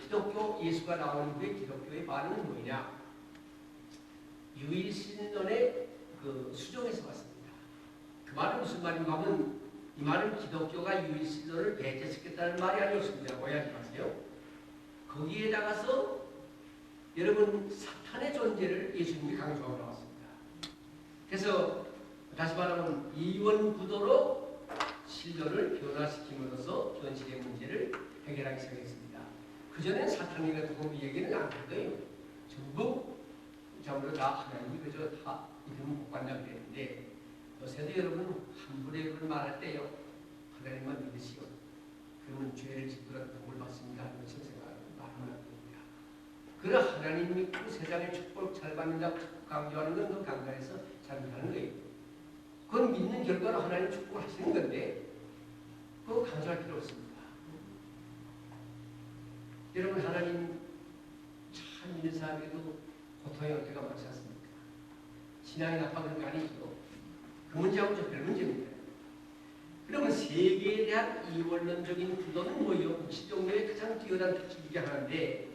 기독교 예수가 나온 후에 기독교의 반응은 뭐냐? 유일신론의 그 수정에서 왔습니다. 그 말은 무슨 말인가 하면 이 말은 기독교가 유일신론을 배제시켰다는 말이 아니었습니다. 오해하지 마세요. 거기에다가서 여러분 사탄의 존재를 예수님이 강조하고 나왔습니다. 그래서 다시 말하면 이원구도로 신론을 변화시킴으로써 현실의 문제를 해결하기 시작했습니다. 그전엔 사탄이가 누구 얘기는 안 했어요. 전부 전부 다 하나님이 그저 다 이름을 못 간다고 그랬는데 요새도 여러분 함부로 여러분 말할 때요. 하나님만 믿으시오. 그러면 죄를 짓더라도 복을 받습니다. 하는 것을 생각하고 말하면 안 됩니다. 그러나 하나님 믿고 세상의 축복 잘 받는다고 강조하는 건 그 강단에서 잘못하는 거예요. 그건 믿는 결과로 하나님 축복을 하시는 건데 그거 강조할 필요 없습니다. 여러분 하나님 참 믿는 사람에게도 고통의 형태가 많지 않습니까? 신앙이 나빠지는 거 아니죠. 그 문제하고 좀 별 문제입니다. 그러면 세계에 대한 이원론적인 구도는 뭐예요? 묵시종교의 가장 뛰어난 특징 중에 하나인데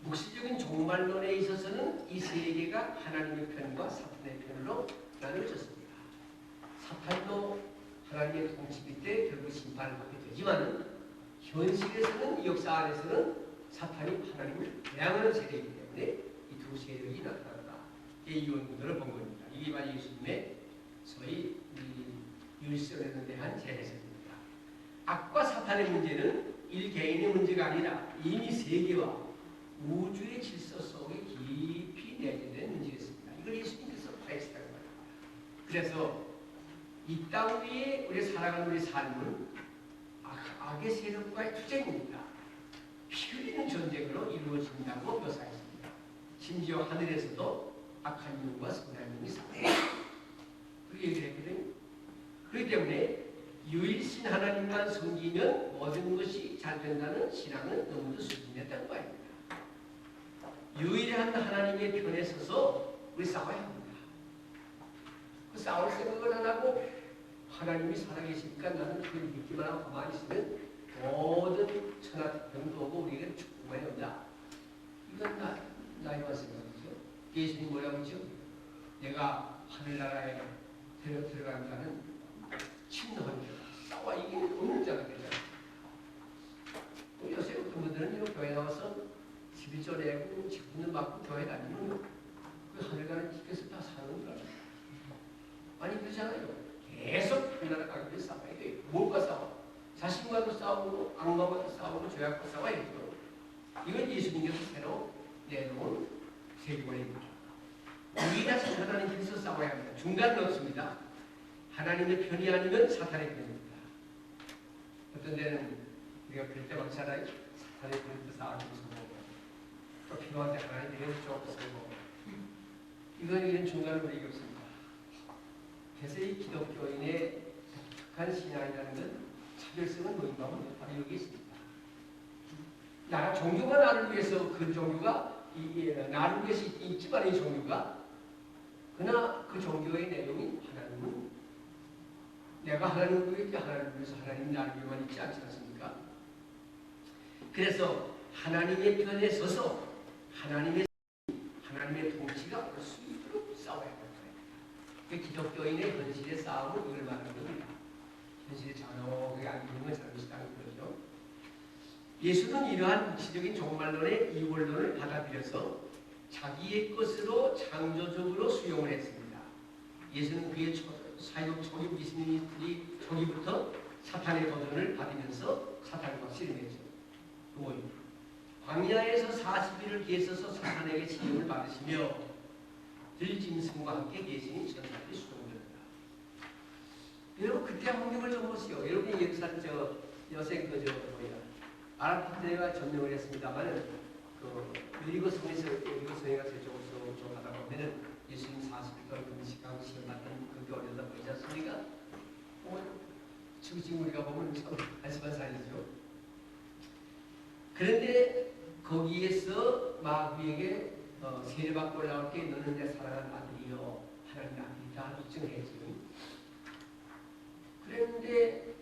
묵시적인 종말론에 있어서는 이 세계가 하나님의 편과 사탄의 편으로 나누어졌습니다. 사탄도 하나님의 통치 밑에 결국 심판을 받게 되지만 현실에서는 이 역사 안에서는 사탄이 하나님을 대항하는 세계이기 때문에 이 두 세력이 나타난다. 이게 이원론을 본 겁니다. 이게 바로 예수님의 소위 율성에 대한 제 해석입니다. 악과 사탄의 문제는 일개인의 문제가 아니라 이미 세계와 우주의 질서 속에 깊이 내재된 문제였습니다. 이걸 예수님께서 파헤치다고 말합니다. 그래서 이 땅 위에 우리 살아가는 우리 삶은 악의 세력과의 투쟁입니다. 피 흘리는 전쟁으로 이루어진다고 묘사했습니다. 심지어 하늘에서도 악한 영과 선한 영이 싸워요. 그렇게 얘기를 했거든요. 그렇기 때문에 유일신 하나님만 섬기면 모든 것이 잘 된다는 신앙은 너무도 수준했다는 말입니다. 유일한 하나님의 편에 서서 우리 싸워야 합니다. 그 싸울 생각을 안 하고 하나님이 살아계시니까 나는 그걸 믿기만 하고 가만히 있으면 모든 천하병도 오고 우리에게 축복만이 온다. 이건 나이만 생각이죠. 예수님 뭐라고 하죠? 내가 하늘나라에 들어간 자는 침노한 자다. 싸워 이기는 없는 자가 되잖아요. 요새 어떤 분들은 교회 나와서 11조 내고 직분을 받고 교회 다니면 그 하늘 가는 집에서 다 사는 거야. 아니 그렇잖아요. 계속 그 나라 가기 위해서 싸워야 돼요. 뭘과 싸워? 자신과도 싸우고 악마와도 싸우고 죄악과 싸워야죠. 이건 예수님께서 새로 내놓은 세계관입니다. 우리가 하나님 길에서 싸워야 합니다. 중간은 없습니다. 하나님의 편이 아니면 사탄의 편입니다. 어떤 데는 우리가 그럴 때 많잖아요. 사탄의 편에서 싸우면서 또 필요한 때 하나님 편에서 조금 쓰고 이건 중간은 우리가 없습니다. 그래서 이 기독교인의 독특한 신앙이라는 건 차별성은 뭐인가면 바로 여기 있습니다. 종교가 나를 위해서 그 종교가 나를 위해서 있지만 이 종교가 그러나 그 종교의 내용이 하나님은 내가 하나님을 위해 하나님을 위해서 하나님 나를 위해만 있지 않지 않습니까? 그래서 하나님의 편에 서서 하나님의 통치가 올 수 있도록 싸워야 합니다. 기독교인의 현실의 싸움은 이걸 말하는 겁니다. 현실에 잔혹하게 안기는 건 잘못이라는 거죠. 예수는 이러한 묵시적인 종말론의 이원론을 받아들여서 자기의 것으로 창조적으로 수용을 했습니다. 예수는 그의 사역 초기 미신들이 초기부터 사탄의 도전을 받으면서 사탄과 씨름했죠. 광야에서 40일을 계셔서 사탄에게 시험을 받으시며 들짐승과 함께 계시니 천사들이 수종됩니다. 여러분 그때 환경을 좀 보시오. 여러분이 역사 여생 아랍한테가 점령을 했습니다만 여리고 성에서 여리고 성에 가서 저쪽으로 좀 하다 보면은 예수님 40일 동안 금식하고 시험 받던 그게 어려다 보이지 않습니까? 지금 우리가 보면 참 한심한 사이죠. 그런데 거기에서 마귀에게 세례받고 올라올 때 너는 내 사랑하는 아들이요 하나님의 아들이다 입증했지. 그런데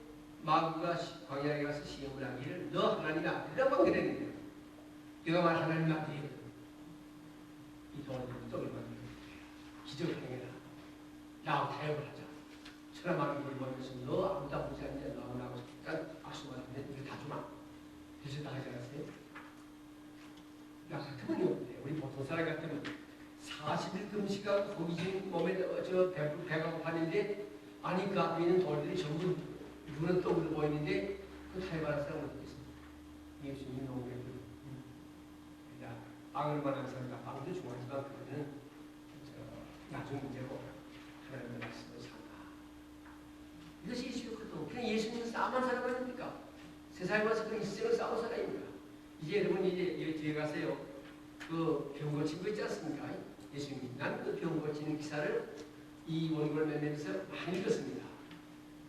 마귀가 광야에 가서 시험을 하기를 너 하나님의 아들이라고 그랬는데 내가 말 하나님의 아들이거든. 이 동안들은 떡을 만들고 기적을 행해라. 나하고 타협을 하자. 천하만을 돌보면서 너 아무도 보지 않냐 너하고 나하고 잠깐 악수 받으면 우리 다 주마. 그래서 다 하지 않았어요? 나 같으면 우리 보통 사람 같으면 40일 금식하고 거기 지금 몸에 배가 고팠는데 아니 그 앞에 있는 돌들이 전부 눈은 떡으로 보이는데 그 타협할 사람은 없겠습니다. 예수님이 너무 배불러. 빵을 만한 사람과 빵도 중요하지만 그거는 나중 문제고 하나님의 말씀을 산다. 이것이 예수였거든. 그냥 예수님은 싸움한 사람 아닙니까? 세상에 와서 그 일생을 싸운 사람입니다. 이제 여러분 이제 뒤에 가세요. 그 병 고친 거 있지 않습니까? 예수님이. 난 그 병 고치는 기사를 이 원고를 만들면서 많이 읽었습니다.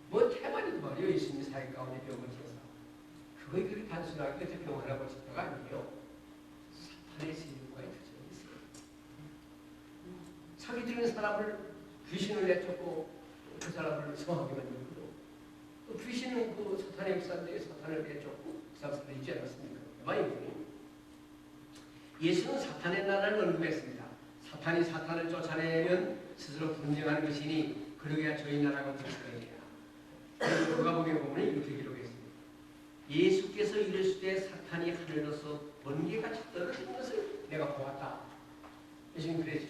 뭐 태만이도 말이에요. 예수님이 사회 가운데 병 고쳐서. 그거에 그렇게 단순하게 그 병 하나 고쳤다가 아니에요. 사탄의 세력과의 투쟁이 있어요. 사기 들은 사람을 귀신을 내쫓고 그 사람을 성하게 만들고 또 귀신은 그 사탄의 역사인데 사탄을 내쫓고 그 사람 살리지 않았습니까? 많이 예수는 사탄의 나라를 언급했습니다. 사탄이 사탄을 쫓아내면 스스로 분쟁하는 것이니 그러기야 저희 나라가 득세해야. 누가복음에 보면 이렇게 기록했습니다. 예수께서 이르시되 사탄이 하늘로서 번개같이 떨어지는 것을 내가 보았다. 예수님 그랬죠.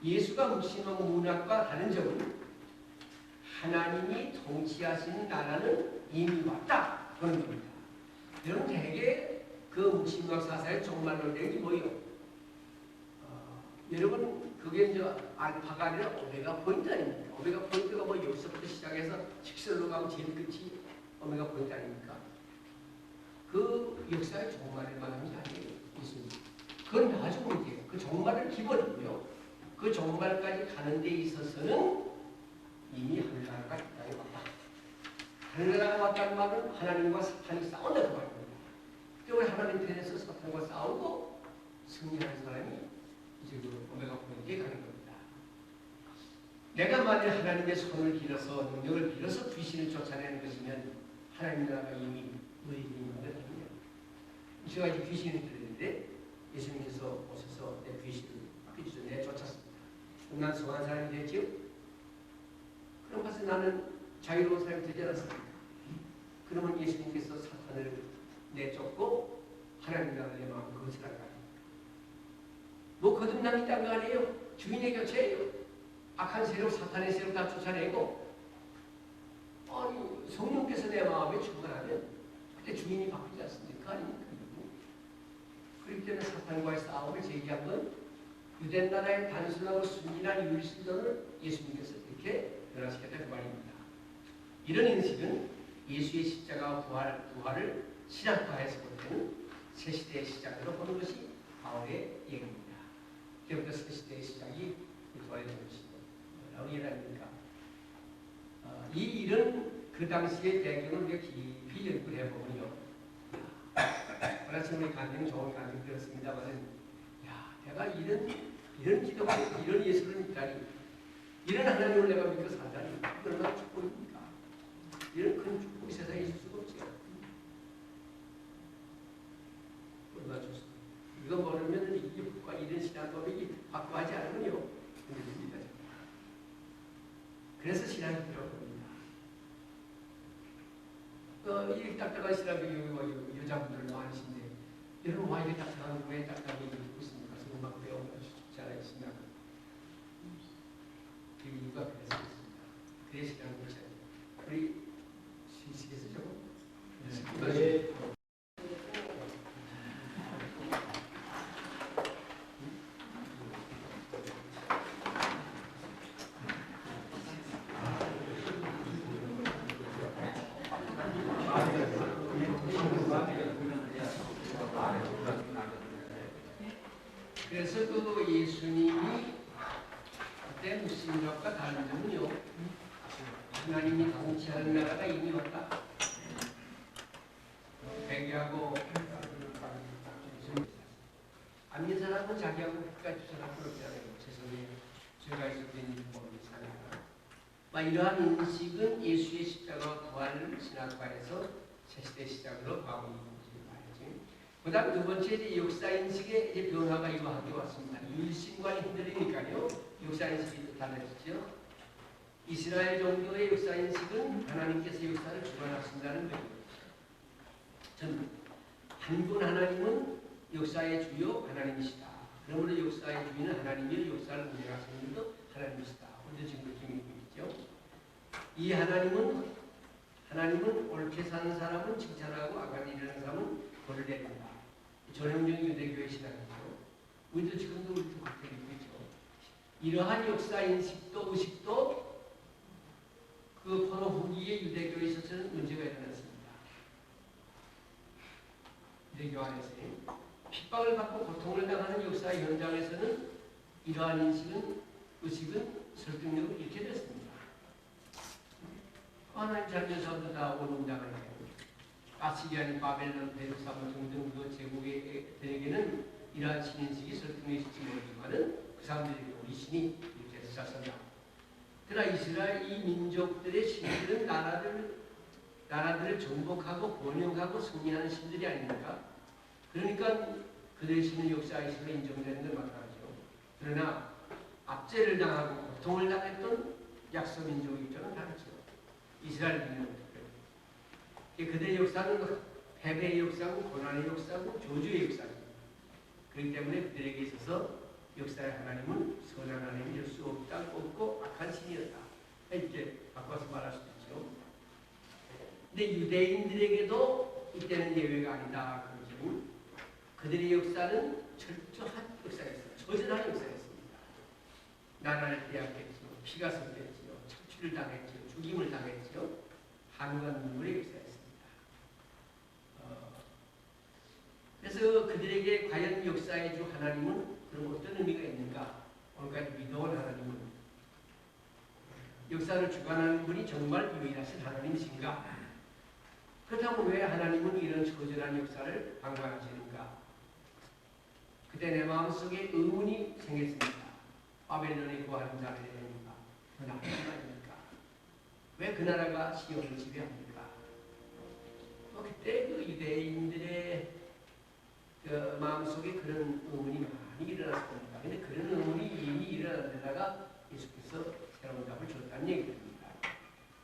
예수가 묵신한 문학과 다른 점은 하나님이 통치하시는 나라는 이미 왔다. 그런 겁니다. 여러분 대개 그 묵신학 사사의 종말론력이 뭐예요? 여러분 그게 이제 알파가 아니라 오메가 포인트 아닙니까? 오메가 포인트가 뭐 여기서부터 시작해서 직설로 가면 제일 끝이 오메가 포인트 아닙니까? 그 역사의 종말을 말하는 게 아니에요. 예수님. 그건 아주 문제예요. 그 종말은 기본이고요. 그 종말까지 가는 데 있어서는 이미 하늘나라가 이 땅에 왔다. 하늘나라가 왔다는 말은 하나님과 사탄이 싸운다고 말합니다. 그때 하나님 편에서 사탄과 싸우고 승리하는 사람이 이제 그 오메가 포인트에 가는 겁니다. 내가 만일 하나님의 손을 빌어서 능력을 빌어서 귀신을 쫓아내는 것이면 하나님 나라가 이미 너희에게 있는 것 아니냐. 제가 이제 귀신을 들었는데 예수님께서 오셔서 내 귀신을 쫓아 내쫓았습니다. 난 성한 사람이 됐지요? 그럼 가서 나는 자유로운 사람이 되지 않았습니까? 그러면 예수님께서 사탄을 내쫓고 하나님 나라를 내 마음 그것을 알아요. 뭐 거듭남이 딴 거 아니에요? 주인의 교체예요. 악한 세력, 사탄의 세력 다 쫓아내고 아니 성령께서 내 마음에 충만하면 그때 주인이 바뀌지 않습니까? 아닙니까? 그렇기 때문에 사탄과의 싸움을 제기한 건 유대 나라의 단순하고 순진한 율신론을 예수님께서 이렇게 변화시켰다 그 말입니다. 이런 인식은 예수의 십자가 부활을 신학화해서 볼 때는 새 시대의 시작으로 보는 것이 바울의 얘기입니다. 그때부터 새 시대의 시작이 부활의 것이고 이해 아닙니까? 이 일은 그 당시의 배경을 우리가 깊이 연구를 해보면요. 그렇지만 우리 간증 좋은 간증 들었습니다만 야 내가 이런 기도가 이런 예수를 믿다니 이런 하나님을 내가 믿고 살다니 얼마나 축복입니까? 이런 큰 축복이 세상에 있을 수가 없죠. 얼마나 좋습니다. 이거 모르면 이게 국가 이런 신앙법이 확고하지 않으면요. 힘듭니다. 그래서 신앙이 필요합니다. 이 딱딱한 신앙이 여자분들 많으신데 여러분 와 이게 딱딱한 왜 딱딱하게 입고 있습니까? 막 배우면 쉽지 않아요. 신앙은. 그 이유가 그래서 있습니다. 그래 신앙을 그렇지 않아요. 우리 시식에서 조금 네. 그래서 그 예수님이 그때 무신론과 다른 점은요. 하나님이 통치하는 나라가 이미 왔다. 회개하고 안 믿는 사람은 자기하고 끝까지 주장하고 그러지 않아요. 세상에 죄가 있을 때는 모르겠습니다. 이러한 인식은 예수의 십자가 부활을 신학화해서 새시대 시작으로 바울이 그 다음 두 번째 이제 역사인식의 이제 변화가 이루어지게 왔습니다. 율신관이 흔들리니까요. 역사인식이 또 달라지죠. 이스라엘 종교의 역사인식은 하나님께서 역사를 주관하신다는 거예요. 전 한분 하나님은 역사의 주요 하나님이시다. 그러므로 역사의 주인은 하나님이 역사를 운영하시는 분도 하나님이시다. 우리도 지금 그렇게 믿고 있죠. 이 하나님은 옳게 사는 사람은 칭찬하고 악한 일을 하는 사람은 벌을 내린다. 전형적인 유대교의 신앙이죠. 우리도 지금도 그렇게 믿고 있죠. 이러한 역사 인식도 의식도 그 포로 후기의 유대교에 있어서는 문제가 일어났습니다. 유대교 안에서요. 핍박을 받고 고통을 당하는 역사의 현장에서는 이러한 의식은 설득력을 잃게 됐습니다. 하나님 자녀 전부 다 원웅당하네요. 아시리아니 바벨론 베르사모 등등 그 제국들에게는 이러한 신인식이 설득력이 있을지 모르지만은 그 사람들에게 우리 신이 이렇게 해서 자선다. 그러나 이스라엘 이 민족들의 신들은 나라들을 정복하고 번영하고 승리하는 신들이 아닙니까? 그러니까 그들의 신은 역사에서 인정되는 건 마땅하죠. 그러나 압제를 당하고 고통을 당했던 약소 민족의 입장은 다르죠. 이스라엘 민족들. 그들의 역사는 패배의 역사고 고난의 역사고 저주의 역사입니다. 그렇기 때문에 그들에게 있어서 역사의 하나님은 선한 하나님일 수 없고 악한 신이었다. 이렇게 바꿔서 말할 수도 있죠. 근데 유대인들에게도 이때는 예외가 아니다. 그러죠. 그들의 역사는 철저한 역사였습니다. 처절한 역사였습니다. 나라를 빼앗겼죠. 피가 섞였죠. 착취를 당했죠. 죽임을 당했죠. 한과 눈물의 역사였습니다. 그래서 그들에게 과연 역사의 주 하나님은 그런 어떤 의미가 있는가? 오늘까지 믿어온 하나님은 역사를 주관하는 분이 정말 유일하신 하나님이신가? 그렇다면 왜 하나님은 이런 처절한 역사를 방관하시는가? 그때 내 마음속에 의문이 생겼습니다. 바벨론의 구하는 자를 내립니까? 그 나라가 아닙니까? 왜 그 나라가 시온을 지배합니까? 그때 그 유대인들의 그 마음속에 그런 의문이 많이 일어났을 겁니다. 그런데 그런 의문이 이미 일어난 데다가 예수께서 새로운 답을 줬다는 얘기입니다.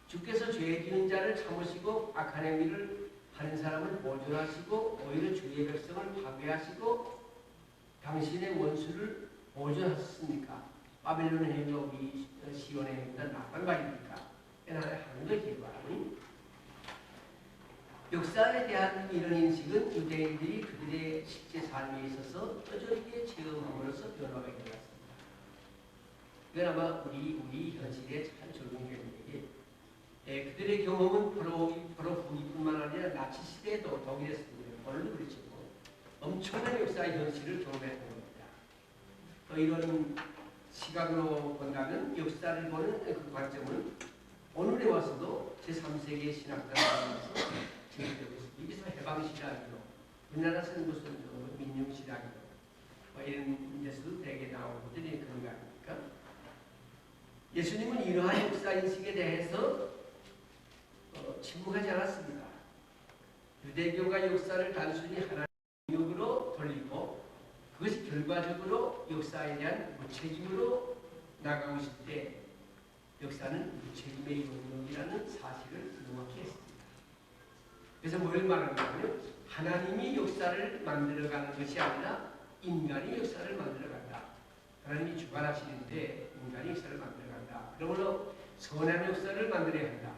주께서 죄 지은 자를 참으시고 악한 행위를 하는 사람을 보존하시고 오히려 주의 백성을 파괴하시고 당신의 원수를 보존하셨습니까? 바벨론의 행위가 우리 시온의 행위보다 나쁜 거 아닙니까? 하나의 하늘의 기관이 역사에 대한 이런 인식은 유대인들이 그들의 실제 삶에 있어서 뼈저리게 체험함으로써 변화가 일어났습니다. 이건 아마 우리 현실에 잘 적용되는 얘기. 그들의 경험은 바로 북이뿐만 아니라 나치 시대에도 독일에서도 물론 그렇죠. 엄청난 역사의 현실을 경험했던 겁니다. 이런 시각으로 본다면 역사를 보는 그 관점은 오늘에 와서도 제3세계 신학자들에서 여기서 해방신학이요, 우리나라에서는 무슨 민중신학이요, 이런 데서도 대개 나오는 것들이 그런 거 아닙니까? 예수님은 이러한 역사인식에 대해서 침묵하지 않았습니다. 유대교가 역사를 단순히 하나님의 영역으로 돌리고 그것이 결과적으로 역사에 대한 무책임으로 나가고 있을 때 역사는 무책임의 영역이라는 사실을 명확히 했습니다. 그래서 뭘 말하냐면 하나님이 역사를 만들어가는 것이 아니라 인간이 역사를 만들어간다. 하나님이 주관하시는데 인간이 역사를 만들어간다. 그러므로 선한 역사를 만들어야 한다.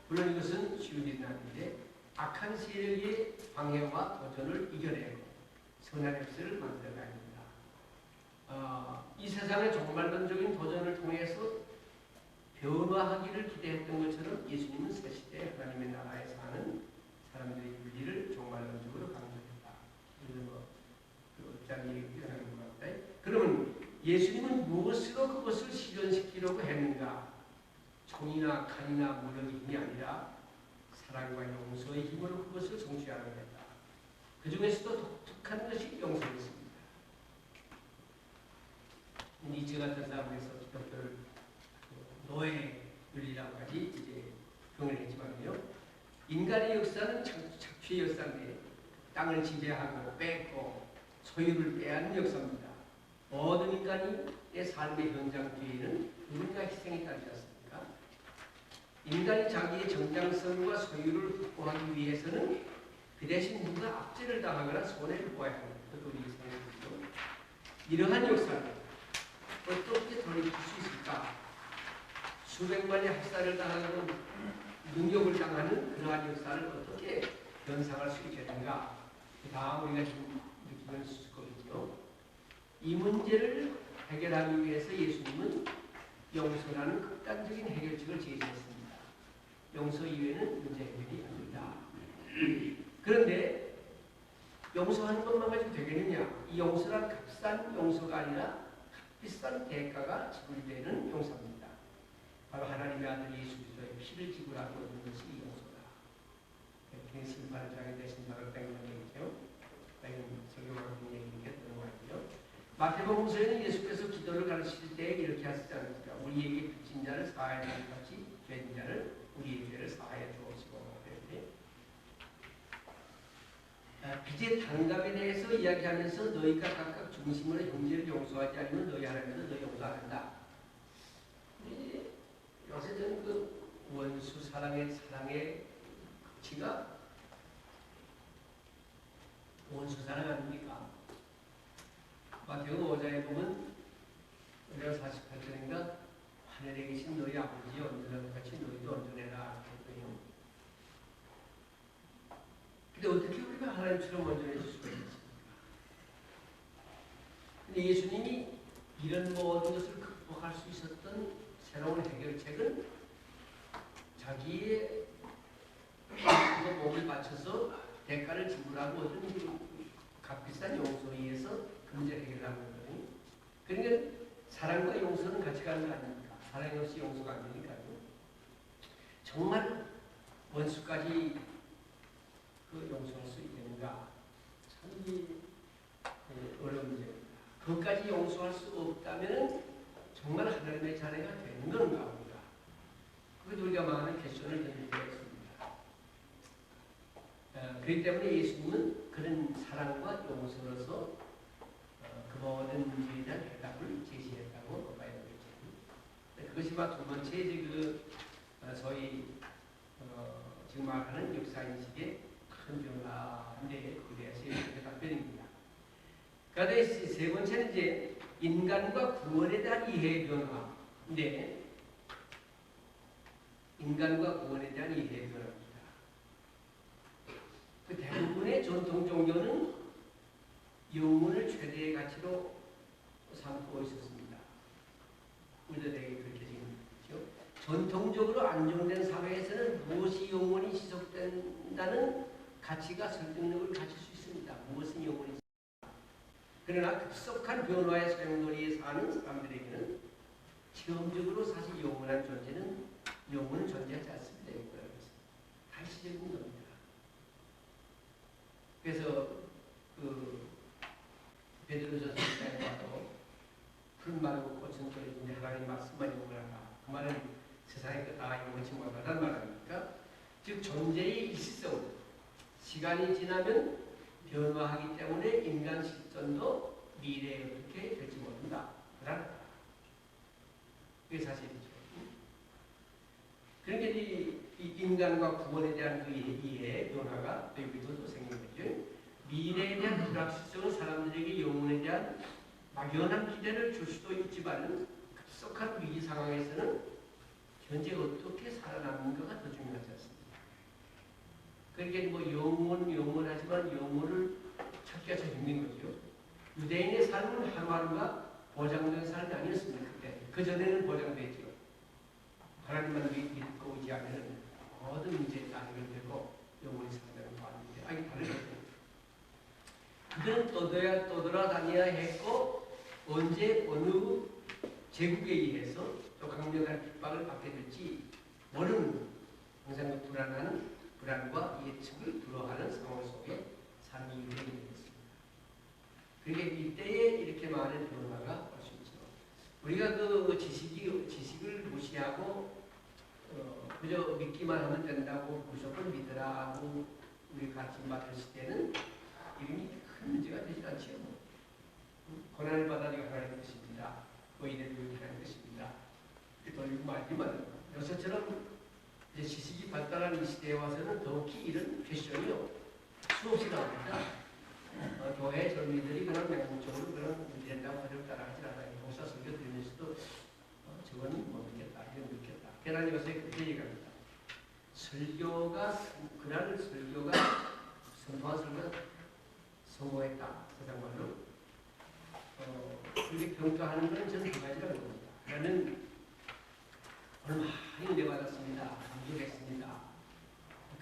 물론 이것은 쉬운 일은 아닌데 악한 세력의 방해와 도전을 이겨내고 선한 역사를 만들어가야 합니다. 이 세상의 종말론적인 도전을 통해서 변화하기를 기대했던 것처럼 예수님은 새시대 하나님의 나라에 사는 사람들의 윤리를 종말론적으로 강조했다. 그 얘기하는 것 같다. 그러면 예수님은 무엇으로 그것을 실현시키려고 했는가? 총이나 칼이나 무력의 힘이 아니라 사랑과 용서의 힘으로 그것을 성취하려고 했다. 그 중에서도 독특한 것이 용서였습니다. 니체 같은 사람에서 그것을 노예 윤리라고까지 이제 표현했지만요. 인간의 역사는 착취의 역사인데 땅을 지배하고 뺏고 소유를 빼앗는 역사입니다. 모든 인간의 삶의 현장 뒤에는 누군가 희생이 따르지 않습니까? 인간이 자기의 정당성과 소유를 확보하기 위해서는 그 대신 누가 압제를 당하거나 손해를 보아야 합니다. 그것도 우리 생각이죠. 이러한 역사를 어떻게 돌이킬 수 있을까? 수백만의 학살을 당하고 능욕을 당하는 그러한 역사를 어떻게 연상할 수 있겠는가? 그 다음 우리가 지금 느끼면 있을 거거든요. 이 문제를 해결하기 위해서 예수님은 용서라는 극단적인 해결책을 제시했습니다. 용서 이외에는 문제 해결이 아닙니다. 그런데 용서하는 것만 가지고 되겠느냐? 이 용서란 값싼 용서가 아니라 비싼 대가가 지불되는 용서입니다. 바로 하나님의 아들 예수 그리스도의 피를 지불하고 얻는 것이 이 용서다. 심판을 당해 대신 바로 뺑는 얘기죠. 뺑는 성경하고 얘기니까 넘어가고요. 마태복음서에는 예수께서 기도를 가르치실 때 이렇게 하시지 않습니까? 우리에게 빚진 자를 사하여 주는 같이 죄진 자를 우리의 죄를 사하여 주옵시고. 빚의 당감에 대해서 이야기하면서 너희가 각각 중심으로 형제를 용서하지 않으면 너희 하나님은 너희 용서 안 한다. 요새 저는 그 원수 사랑의 가치가 원수 사랑 아닙니까? 마태복음 5장에 보면 우리가 48절인가 하늘에 계신 너희 아버지 온전한 같이 너희도 온전해라. 근데 어떻게 우리가 하나님처럼 온전해질 수가 있습니까? 근데 예수님이 이런 모든 것을 극복할 수 있었던 새로운 해결책은 자기의 몸을 바쳐서 대가를 지불하고 얻은 그 값비싼 용서에 의해서 그 문제를 해결하는 거거든요. 그러니까 사랑과 용서는 같이 가는 거 아닙니까? 사랑이 없이 용서가 안 되니까요. 정말 원수까지 그 용서할 수 있는가? 참 어려운 문제입니다. 그것까지 용서할 수 없다면 정말 하나님의 자녀가 되는 건가 우리가? 그것도 우리가 많은 퀘스천을 던질 때가 있습니다. 그렇기 때문에 예수님은 그런 사랑과 용서로서 그 모든 문제에 대한 해답을 제시했다고 봐야 되겠죠. 그것이 두 번째 소위 지금 말하는 역사인식의 큰 변화인데 그에 대해서 이렇게 답변입니다. 그런데 세 번째는 이제 인간과 구원에 대한 이해의 변화인데 인간과 구원에 대한 이해의 변화입니다. 그 대부분의 전통 종교는 영혼을 최대의 가치로 삼고 있었습니다. 우리도 되게 그렇게 지금 있죠. 전통적으로 안정된 사회에서는 무엇이 영혼이 지속된다는 가치가 설득력을 가질 수 있습니다. 무엇은 영혼이 그러나 급속한 변화의 소용돌이에 사는 사람들에게는 체험적으로 사실 영원한 존재는 영혼은 존재하지 않습니다. 다시적인 겁니다. 그래서 베드로전서 1장에 봐도 푸른 말고 꽃은 떨어지는데 하나님 말씀만 영원하다. 그 말은 세상에 다 영원치 못하다는 말 아닙니까? 즉 존재의 일시성 시간이 지나면 변화하기 때문에 인간 실존도 미래에 어떻게 될지 모른다. 그러나 그게 사실이죠. 그러니까 이 인간과 구원에 대한 그 이해의 변화가 여기서도 생긴 거죠. 미래에 대한 불확실성은 사람들에게 영혼에 대한 막연한 기대를 줄 수도 있지만 급속한 위기 상황에서는 현재 어떻게 살아남는가가 더 중요하지 않습니까? 그러니까 영원하지만 영혼을 찾기가 참 힘든 거죠. 유대인의 삶은 하루하루가 보장된 삶이 아니었습니다. 그때. 그 전에는 보장됐죠. 하나님만 믿고 오지 않으면 모든 문제에 다 해결되고 영원히 산다는 거 아닌데 아니 다르거든요. 그들은 떠돌아다녀야 했고 언제 어느 제국에 의해서 또 강력한 핍박을 받게 될지 모르는 항상 그 불안과 예측을 두려워하는 상황 속에 삶이 유대인이었습니다. 그러니까 이때에 이렇게 많은 변화가 올 수 있죠. 우리가 그 지식을 무시하고 그저 믿기만 하면 된다고 무조건 믿으라 하고 우리 가르침 받았을 때는 이름이 큰 문제가 되지 않지요. 고난을 받아들이고 하나님의 것입니다. 의인의 교육이 하나님의 것입니다. 돌리고 말지만 요새처럼 이제 지식이 발달한 이 시대에 와서는 더욱이 이런 퀘스천이요 수없이 나옵니다. 교회 젊은이들이 그런 맹목적으로 그런 된다고 하려고 따라하지 않아요. 목사 설교 들으면서도 저거는 못 믿겠다, 이건 믿겠다. 걔는 요새 그렇게 얘기합니다. 그날 설교가 선포한 설교가 성공했다. 세상 말로. 그렇게 평가하는 건 저는 두 가지라고 봅니다. 하나는 오늘 많이 은혜 받았습니다. 감격했습니다.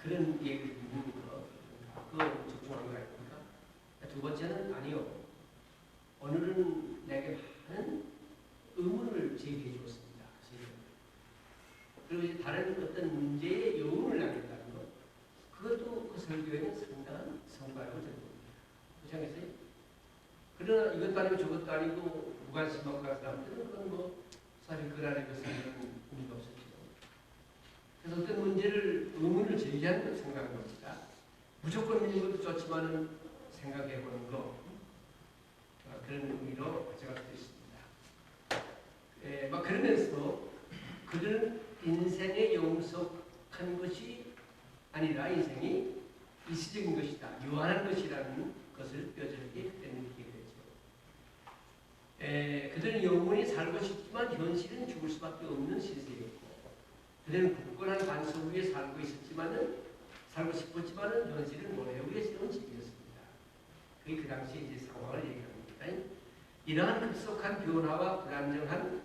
그런 얘기를 듣는 거, 그거 집중한 거 아닙니까? 두 번째는 아니요. 오늘은 내게 많은 의문을 제기해 주었습니다. 그리고 이제 다른 어떤 문제에 여운을 남겼다는 것. 그것도 그 설교에는 상당한 성과라고 저는 봅니다. 그렇지 않겠어요? 그러나 이것도 아니고 저것도 아니고 무관심하고 간 사람들은 그건 뭐 사실 그 안에 것은 의미가 없었죠. 그래서 어떤 문제를 의문을 제기하는 걸 생각한 겁니다. 무조건 있는 것도 좋지만은 생각해 보는 거 그런 의미로 가져갈 수 있습니다. 막 그러면서 그들은 인생에 영속한 것이 아니라 인생이 일시적인 것이다, 유한한 것이라는 것을 뼈저리게 그때 느끼게 되죠. 그들은 영원히 살고 싶지만 현실은 죽을 수밖에 없는 신세였고, 그들은 굳건한 반석 위에 살고 싶었지만은 현실은 모래 위에 세운 집이었습니다. 그게 그 당시 이제 상황을 얘기합니다. 이러한 급속한 변화와 불안정한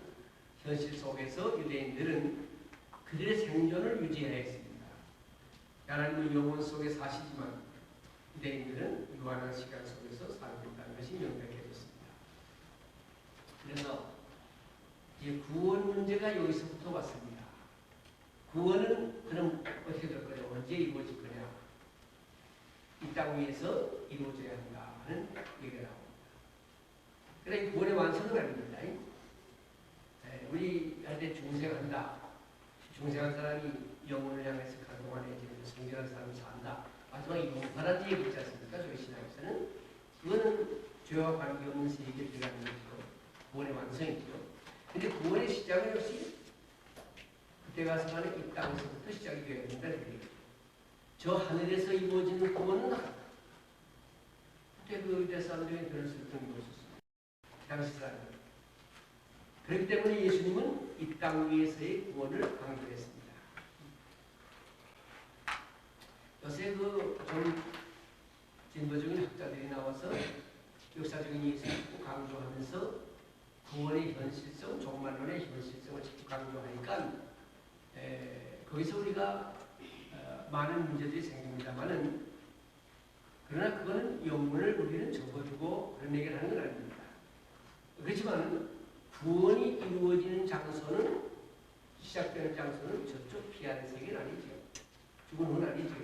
현실 속에서 유대인들은 그들의 생존을 유지해야 했습니다. 하나님의 영혼 속에 사시지만 유대인들은 유한한 시간 속에서 살고 있다는 것이 명백해졌습니다. 그래서 이제 구원 문제가 여기서부터 왔습니다. 구원은 그럼 어떻게 될 거냐? 언제 이루어질 거냐? 이 땅 위에서 이루어져야 한다는 얘기가 나옵니다. 그래, 구원의 완성은 아닙니다. 우리 한테 중생한다. 중생한 사람이 영혼을 향해서 그동안에 성결한 사람이 산다. 마지막에 용서라는 얘기 있지 않습니까? 저희 신학에서는. 그거는 죄와 관계없는 세계에 들어가는 것이죠. 구원의 완성이죠. 근데 구원의 시작은 역시 그때 가서 가는 이 땅에서부터 시작이 되어야 된다. 저 하늘에서 이루어지는 구원은 그때 그 유대 사람들이 그런 설득이 없었습니다. 당시 사람들. 그렇기 때문에 예수님은 이 땅 위에서의 구원을 강조했습니다. 요새 좀 진보적인 학자들이 나와서 역사적인 예수님을 강조하면서 구원의 현실성, 종말론의 현실성을 자꾸 강조하니까 거기서 우리가 많은 문제들이 생깁니다만은, 그러나 그거는 영문을 우리는 접어두고 그런 얘기를 하는 건 아닙니다. 그렇지만 구원이 이루어지는 장소는, 시작되는 장소는 저쪽 피하는 세계는 아니죠. 죽은 후는 아니죠.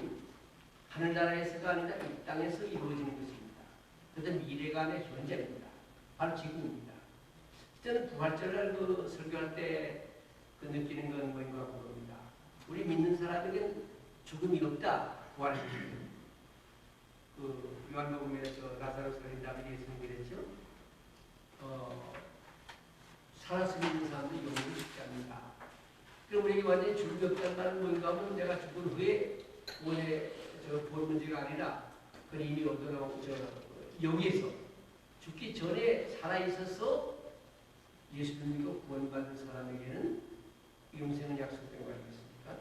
하늘나라에서가 아니라 이 땅에서 이루어지는 것입니다. 그것은 미래가 아니라 현재입니다. 바로 지금입니다. 저는 부활절을 설교할 때 그 느끼는 건 뭐인가 모릅니다. 우리 믿는 사람에게는 죽음이 없다. 부활입니다. 요한복음에서 라사로 살린 다음에 예수님이 그랬죠. 살아서 믿는 사람도 영원히 죽지 않는다. 그럼 우리에게 완전히 죽음이 없다는 말은 뭔가 하면 내가 죽은 후에 원래 본 문제가 아니라 그건 이미 얻어나오고 여기에서 죽기 전에 살아있어서 예수를 믿고 구원받은 사람에게는 영생은 약속된 거 아니겠습니까?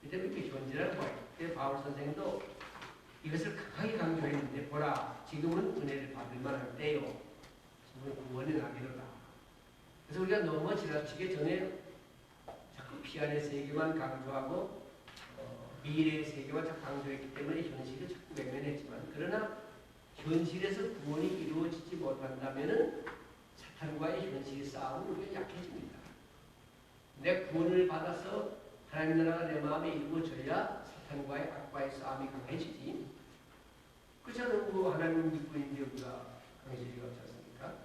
이때 이렇게 현재라는 거예요. 바울 선생도 이것을 강하게 강조했는데, 보라, 지금은 은혜를 받을 만할 때요. 지금은 구원의 날이로다. 그래서 우리가 너무 지나치게 전에 자꾸 피안의 세계만 강조하고 미래의 세계만 자꾸 강조했기 때문에 현실을 자꾸 외면했지만, 그러나 현실에서 구원이 이루어지지 못한다면 사탄과의 현실 싸움은 우리가 약해집니다. 내 구원을 받아서 하나님 나라가 내 마음에 이루어져야 사탄과의 악과의 싸움이 강해지지. 그렇잖아요. 뭐 하나님 믿고 있는데 우리가 강해지기가 없지 않습니까?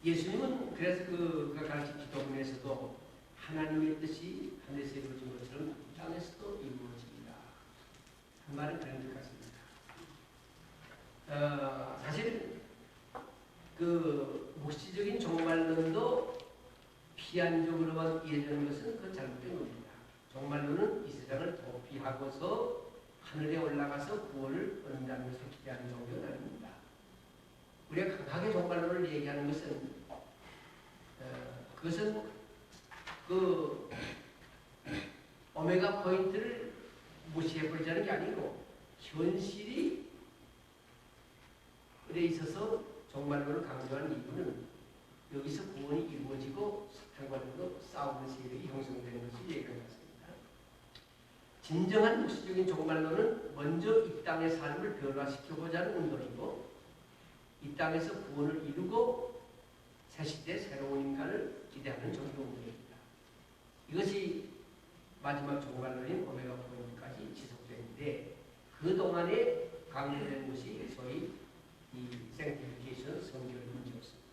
예수님은 그래서 그가 가르친 기도문에서도 하나님의 뜻이 하늘에서 이루어진 것처럼 땅에서도 이루어집니다. 그 말은 그런 것 같습니다. 사실 그 묵시적인 종말론도 피안적으로만 이해되는 것은 그건 잘못된 겁니다. 종말론은 이 세상을 도피하고서 하늘에 올라가서 구원을 얻는다는 것을 기대하는 종교는 아닙니다. 우리가 강하게 종말론을 얘기하는 것은 그것은 그 오메가 포인트를 무시해버리자는 게 아니고 현실이 에 있어서 종말론을 강조하는 이유는 여기서 구원이 이루어지고 사탄과도 싸우는 세력이 형성되는 것을 얘기하는 것입니다. 진정한 육신적인 종말론은 먼저 이 땅의 삶을 변화시켜보자 하는 운동이고 이 땅에서 구원을 이루고 새 시대 새로운 인간을 기대하는 종교 운동입니다. 이것이 마지막 종말론인 오메가 포인트까지 지속되는데 그동안에 강조된 것이 소위 이 생티피케이션 성결 문제였습니다.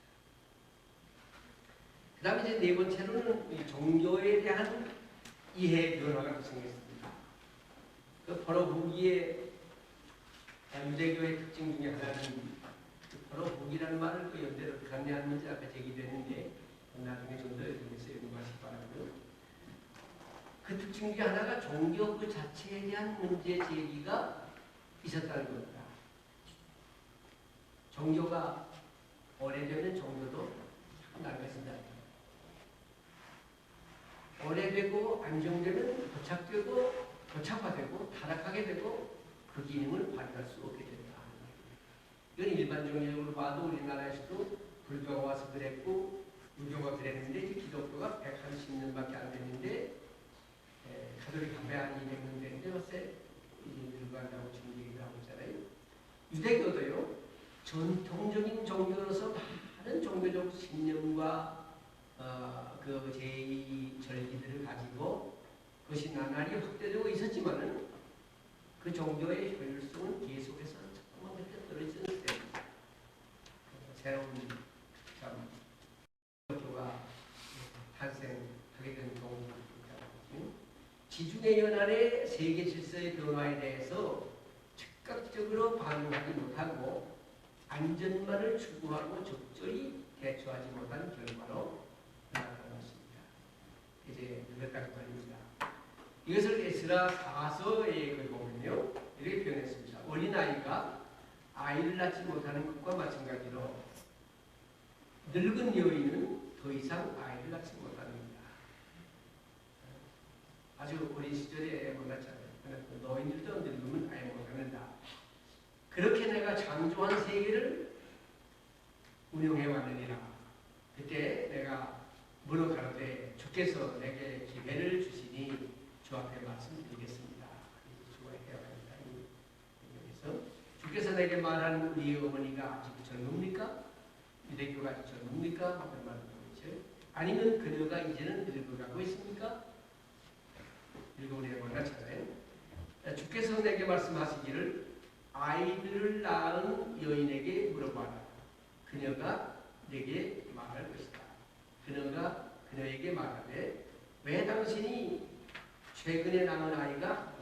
그 다음에 이제 네 번째로는 이 종교에 대한 이해 변화가 발생했습니다. 그 바로 후기의 유대교의 특징 중에 하나는 바로 후기라는 말을 그 연대로 관여하는 문제 아까 제기됐는데 나중에 좀 더 여기서 연구하시기 바라고요. 그 특징 중에 하나가 종교 그 자체에 대한 문제 제기가 있었다는 겁니다. 종교가 오래되면 종교도 낡아진다. 오래되고 안정되면 고착되고 고착화되고 타락하게 되고 그 기능을 발휘할 수 없게 된다. 이건 일반 종교적으로 봐도 우리나라에서도 불교가 와서 그랬고 유교가 그랬는데 이제 기독교가 130년밖에 안 됐는데 가톨릭 한 200년 됐는데 요새 이제 늙어간다고 지금 얘기를 하고 있잖아요. 유대교도요. 전통적인 종교로서 많은 종교적 신념과 그 제2 절기들을 가지고 그것이 나날이 확대되고 있었지만은 그 종교의 효율성은 계속해서 조금만 그때 떨어지는 때입니다. 새로운 참 기독교가 탄생하게 된 경우가 있다고 지중해 연안의 세계 질서의 변화에 대해서 즉각적으로 반응하지 못하고 안전만을 추구하고 적절히 대처하지 못한 결과로 나타났습니다. 이제 몇 가지 말입니다. 이것을 에스라 4서에 보면요 이렇게 표현했습니다. 어린아이가 아이를 낳지 못하는 것과 마찬가지로 늙은 여인은 더 이상 아이를 낳지 못합니다. 아주 어린 시절에 애 못 낳잖아요. 노인들도 늙으면 아이 못 낳는다. 그렇게 내가 창조한 세계를 운영해 왔느니라. 그때 내가 물어 가로되 주께서 내게 기회를 주시니 주 앞에 말씀드리겠습니다. 주가 해야 합니다. 여기서 주께서 내게 말한 우리 어머니가 아직 젊습니까? 유대교가 아직 젊습니까? 그런 말을 보이죠. 아니면 그녀가 이제는 늙어가고 있습니까? 늙어오려고 원하잖아요. 주께서 내게 말씀하시기를 아이들을 낳은 여인에게 물어봐라. 그녀가 내게 말할 것이다. 그녀가 그녀에게 말하되 왜 당신이 최근에 낳은 아이가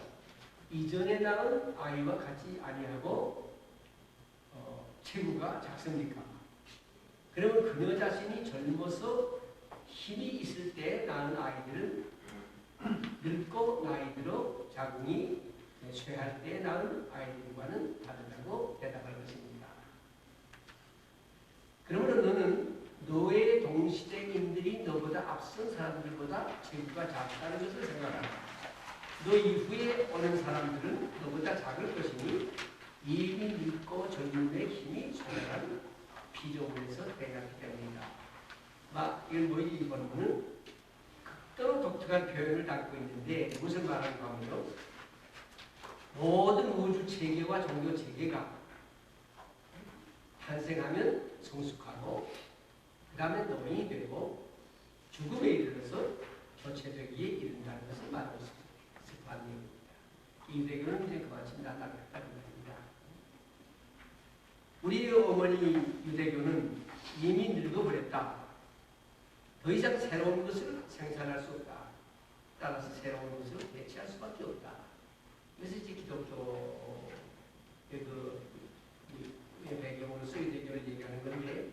이전에 낳은 아이와 같이 아니하고 체구가 작습니까? 그러면 그녀 자신이 젊어서 힘이 있을 때 낳은 아이들은 늙고 나이 들어 자궁이 쇠할 때 낳은 아이들과는 다르다고 대답할 것입니다. 그러므로 너는 너의 동시대인들이 너보다 앞선 사람들보다 체구가 작다는 것을 생각하라. 너 이후에 오는 사람들은 너보다 작을 것이니 이미 늙고 젊음의 힘이 소멸한 피조물에서 태어났기 때문이다. 이건 뭐이 본문은 극도로 독특한 표현을 담고 있는데 무슨 말하는가 하면요. 모든 우주 체계와 종교 체계가 탄생하면 성숙하고 그 다음에 노인이 되고 죽음에 이르러서 교체되기에 이른다는 것을 말하고 있습니다. 유대교는 이제 그만큼 나타났다는 겁니다. 우리 어머니 유대교는 이미 늙어버렸다. 더 이상 새로운 것을 생산할 수 없다. 따라서 새로운 것을 대체할 수밖에 없다. 그래서 이제 기독교의 그 배경으로서 유대교를 얘기하는 건데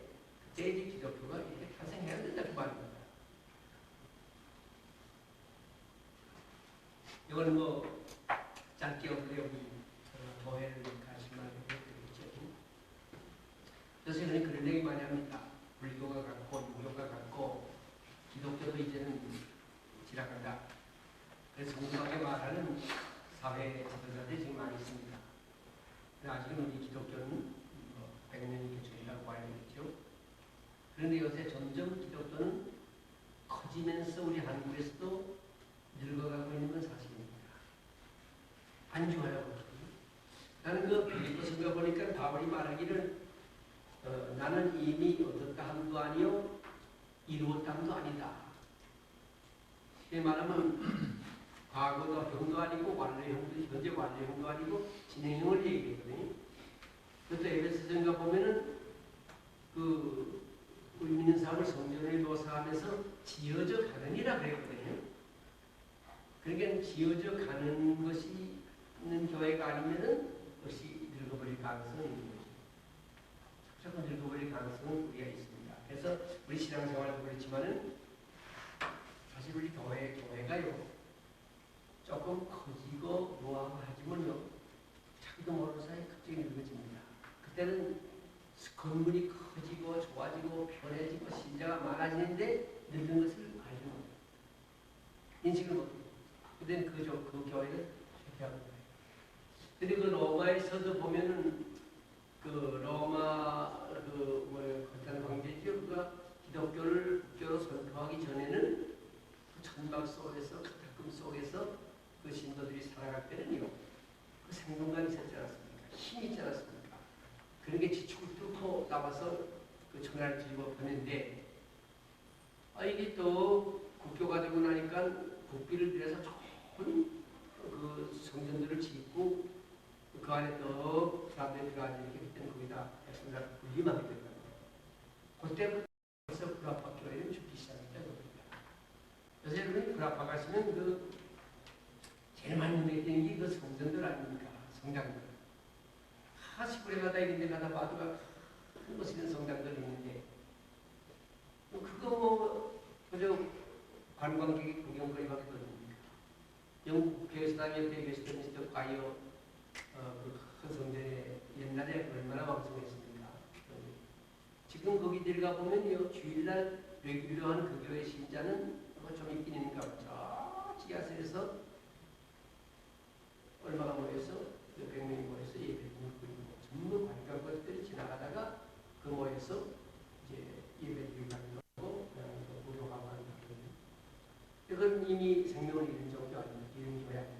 그때 이제 기독교가 이렇게 탄생해야 된다 그 말입니다. 이건 뭐 짧게 여기 도해를 가시면 되겠죠. 그래서 저는 그런 얘기 많이 합니다. 불교가 같고 유교가 같고 기독교도 이제는 지나간다. 그래서 정중하게 말하는 사회 지도자들이 지금 많이 있습니다. 아직은 우리 기독교는 100년이 기초이라고 봐야 되겠죠. 그런데 요새 점점 기독교는 커지면서 우리 한국에서도 늙어가고 있는 건 사실입니다. 사람도 아니다. 쉽게 말하면 과거형도 아니고 완료형도, 현재 완료형도 아니고 진행형을 얘기했거든요. 그것도 에베소서인가 보면은 그 믿는 사람을 성전을 묘사하면서 지어져 가느니라 그랬거든요. 그러니까 지어져 가는 것이 있는 교회가 아니면은 역시 늙어버릴 가능성은 있는 거죠. 조금 늙어버릴 가능성은 우리가 있습니다. 그래서 우리 신앙생활도 그렇지만은 사실 우리 교회가요 조금 커지고 뭐하고 하지만요 자기도 모르는 사이에 갑자기 늙어집니다. 그때는 건물이 커지고 좋아지고 편해지고 신자가 많아지는데 늙은 것을 알지 못해요. 인식을 못해요. 그때는 그 교회는 실패하는 거예요. 근데 그 로마에서도 보면은 그 로마 거탄 황제죠. 그가 기독교를 국교로 선포하기 전에는 그 천막 속에서 카타콤 속에서 그 신도들이 살아갈 때는요 그 생동감이 있었지 않았습니까? 힘이 있지 않았습니까? 그런 게 지축을 뚫고 나와서 그 천하를 뒤집어 펴는데 이게 또 국교가 되고 나니까 국비를 들여서 좋은 그 성전들을 짓고 그 안에 또 사람들이 들어가지 이렇게 그때는 거기다 백성들 군림하게 되거든요. 그때부터 구라파 교회는 죽기 시작했다는 겁니다. 그래서 여러분이 구라파 가시면 그 제일 많이 눈에 띄는 게 그 성전들 아닙니까? 성당들. 시골에 가다 이런 데 가다 봐도 큰 멋있는 성당들이 있는데 그거 그저 관광객이 구경거리밖에 없습니까? 영국 교회사당 옆에 계시던 미스터 과이어 그 큰 성전에 옛날에 얼마나 왕성했습니까? 지금 거기 들어가 보면요 주일날 레귤러한 그 교회 신자는 좀 있긴 있는가 보죠. 저 지하실에서 얼마나 모여서 100명이 모여서 예배드리고 전부 관광객들이 지나가다가 그 모여서 이제 예배드리고 가고 그냥 무료하고 하는 거거든요. 이건 이미 생명을 잃은 정도 아닙니까? 잃은 교회 아닙니까?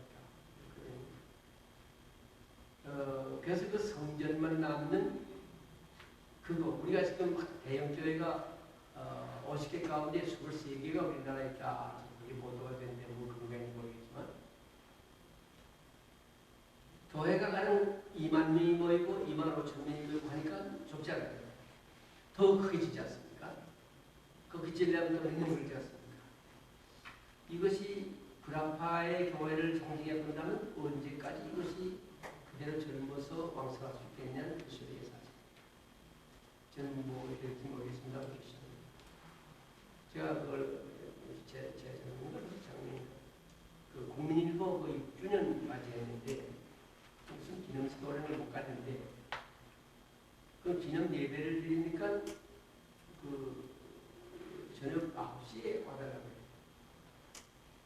그래서 그 성전만 남는 그거 우리가 지금 대형 교회가 50개 가운데 23개가 우리나라에 있다. 이게 보도가 되는데 뭐 그런가는 모르겠지만 교회가 가는 2만 명이 모이고 2만 5천 명이 모이고 하니까 좁지 않아요. 더 크게지지 않습니까? 그 그치려면 더 있는 거지 않습니까? 이것이 구라파의 교회를 상징해 본다면 언제까지 이것이 그대로 젊어서 왕성할 수 있겠냐는 그 소리의 사실. 저는 뭐 이렇게 모르겠습니다. 제가 그걸 제 작년 그 국민일보 그 6주년 맞이했는데 무슨 기념식 올해는 못 갔는데 그 기념 예배를 드리니까 그 저녁 9시에 와달라고 해요.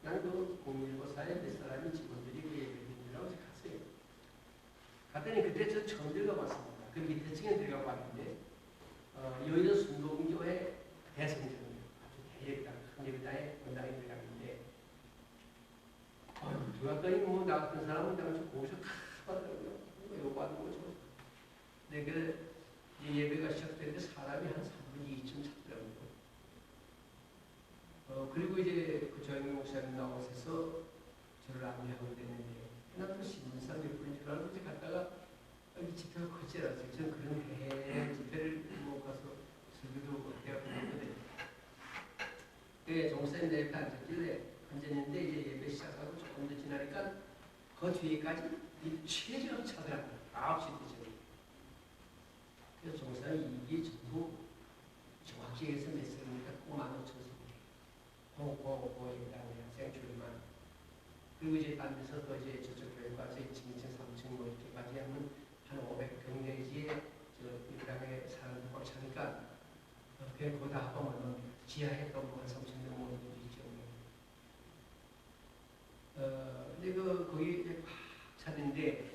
나는 그 국민일보사에 몇 사람이 직원들이 그 예배 드리려고 갔어요. 갔더니 그때 저 처음 들어가 봤습니다. 그 밑에 층에 들어가 봤는데 여의도 순복음교회 대성전이에요. 아주 대예배당, 큰 예배당에 원당에 들어갔는데 들어갔더니 뭐 나 같은 사람은 당시 거기서 하더라고요. 이거 받는 거죠. 근데 그 예배가 시작되는데 사람이 한 3분의 2쯤 찼더라고요. 그리고 이제 그 조영민 목사님 나오셔서 저를 안내하고 됐는데 나도 신문사 몇 분인 줄 알고 이제 갔다가 여기 집회가 크지 않았어요. 저는 그런 해 집회를 뭐 가서 설교도 대학교 갔거든요. 그게 종사님 내 옆에 앉았길래 앉았는데 이제 예배 시작하고 조금 더 지나니까 그 뒤에까지 최저로 차더라고요. 9시 되죠. 그래서 종사님 이게 전부 정확히 해서 몇 살입니까? 95,000살. 고예배당 생출만. 그리고 이제 딴 데서 또 이제 저쪽 교회 가서 2층, 3층 뭐 이렇게까지 하면 한 500평 내지에 저 예배당에 사람들 꽉 차니까 그냥 거기다 합하면 지하에 또 한 3층 넘는 분도 있죠. 근데 거기 이제 꽉 차는데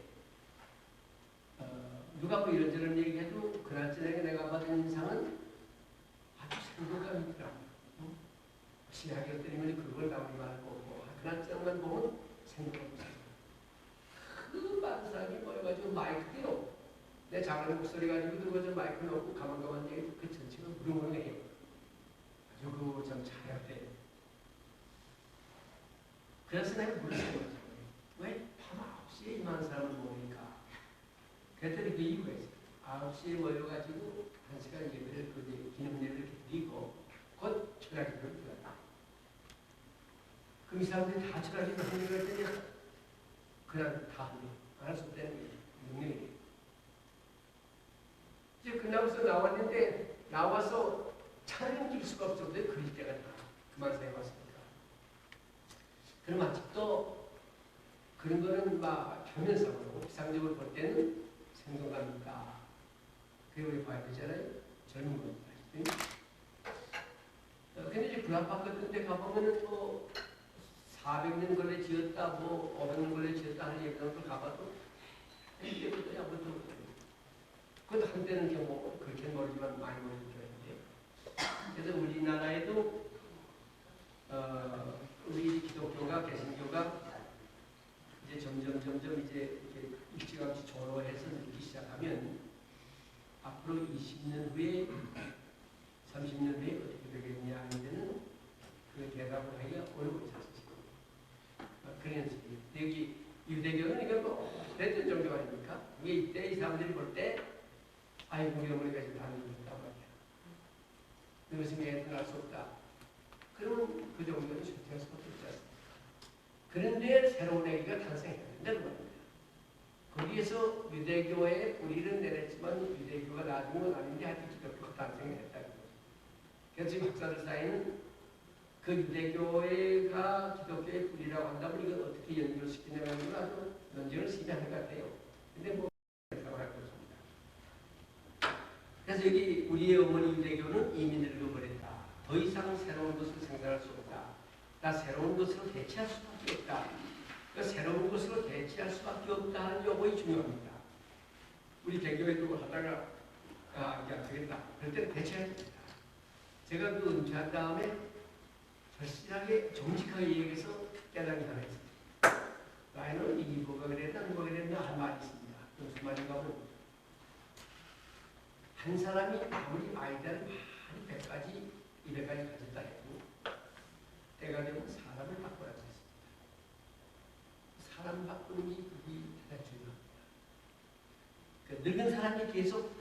누가 뭐 이런저런 얘기해도 그날 저녁에 내가 받은 인상은 아주 생동감이 있더라고요. 신학교 때리면 그걸 나오지 말고 그날 저녁만 보면 생동감이 있어요. 그 많은 사람이 모여가지고 마이크 띄워 내 작은 목소리 가지고 들고 저 마이크 놓고 가만가만 얘기 그 전체가 무릉무릉해요. 아주 그좀 자야 돼. 그래서 내가 물었어요. 왜 밤 9시에 이만 사람을 모으니까? 그랬더니 그 이유가 있어요. 9시에 모여가지고 1시간 예배를, 기념예배를 이렇게 드리고, 곧 철학기도를 들어간다. 그럼 이 사람들이 다 철학기도 하는 걸 했더니, 그날 다 하네. 안 할 수 없다는 게 능력이에요. 이제 그날부터 나왔는데, 나와서 차를 길 수가 없었는데, 그릴 때가 다 그만 생각했습니다. 그럼 아직도 그런 거는 막 표면상으로, 비상적으로 볼 때는 생동감 있다. 그게 우리 봐야 되잖아요. 젊은 겁니다. 근데 이제 그 아파트 같은 데 가보면은 뭐 400년 걸레 지었다, 뭐 500년 걸레 지었다 하는 예배당도 가봐도 이때부터 아무도 그것도 한때는 뭐 그렇게 모르지만 많이 모르는 줄 알았는데, 그래서 우리나라에도 우리 기독교가, 개신교가 이제 점점 이제 이렇게 일찌감치 조로해서 늦기 시작하면 앞으로 20년 후에, 30년 후에 어떻게 되겠냐 하는 데는 그 대답을 하기가 어려운 사실입니다. 그런 식이에요. 여기 유대교는 이거 뭐 오래된 종교 아닙니까? 이게 이때 이 사람들이 볼 때 아이고 우리 어머니가 지금 하는 거 있단 말이야. 그것이 애통할 수 없다. 그러면 그 정도는 실패할 수밖에 없지 않습니까? 그런데 새로운 애기가 탄생해야 된다는 겁니다. 거기에서 유대교의 뿌리를 내렸지만 유대교가 나중은 아닌데 하여튼 기독교가 탄생했다는 거죠. 그래서 지금 학자들 사이는 그 유대교가 기독교의 뿌리라고 한다면 이걸 어떻게 연결시키냐는 걸 아주 논쟁을 심의하는 것 같아요. 근데 뭐 생각할 것입니다. 그래서 여기 우리의 어머니 유대교는 이미 늙어버렸다. 더 이상 새로운 것을 생산할 수 없다. 나 새로운 것으로 대체할 수밖에 없다. 그 새로운 것으로 대체할 수밖에 없다 하는 요구가 중요합니다. 우리 개교회도 하다가 이게 안 되겠다. 그럴 때는 대체해야 됩니다. 제가 그 은퇴한 다음에 절실하게 정직하게 얘기해서 깨달은 게 하나 있습니다. 나이는 이거가 그랬나 이거가 그랬나 할 말이 있습니다. 무슨 말인가 하면 한 사람이 아무리 아이디어를 많이 100가지, 200가지 가졌다 해도 때가 되면 사람을 바꿔야 했습니다. 사람 바꾸는 게 가장 중요합니다. 그러니까 늙은 사람이 계속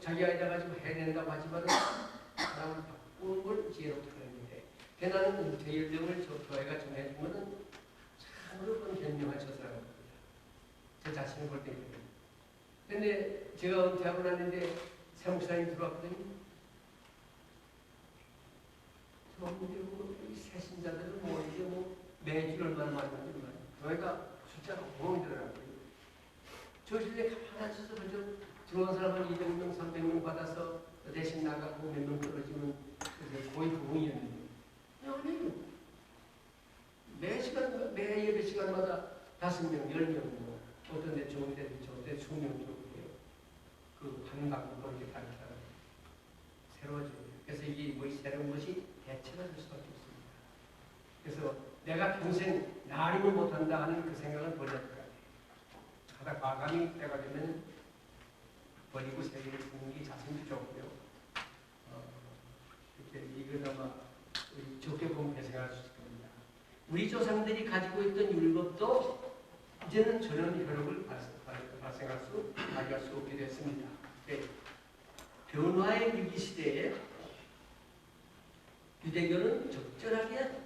자기 아이디어 가지고 해낸다고 하지만 사람을 바꾸는 걸 지혜롭게 하는데, 나는 은퇴 연령을 저 교회가 정해준 것은 참으로 현명한 저 사람입니다. 제 자신을 볼 때입니다. 근데 제가 은퇴하고 났는데 새 목사님이 들어왔거든요. 들어왔는데 이 새신자들은 뭐 이제 뭐 매주 얼마나 많이 받는 거예요. 교회가 숫자가 엉망이더라고요. 저 시대에 가만히 앉아서 먼저 들어온 사람은 200명, 300명 받아서 대신 나가고 몇 명 떨어지면 거의 부흥이었는데, 아니에요. 매 예배 시간마다 5명, 10명, 어떤 데 좋은 데 좋은 데 20명 정도예요. 그 반응받고 그렇게 가르쳐요. 새로워져요. 그래서 이게 뭐 새로운 것이 대체가 될 수밖에 없습니다. 그래서 내가 평생 나리면 못한다 하는 그 생각은 버려야 될 것 같아요. 하다 과감히 때가 되면 버리고 세계를 보는 게 자신도 좋고요. 이렇게 이거다마 좋게 보면 배생할 수 있을 겁니다. 우리 조상들이 가지고 있던 율법도 이제는 전혀 효력을 발휘할 수 없게 됐습니다. 네. 변화의 위기 시대에 유대교는 적절하게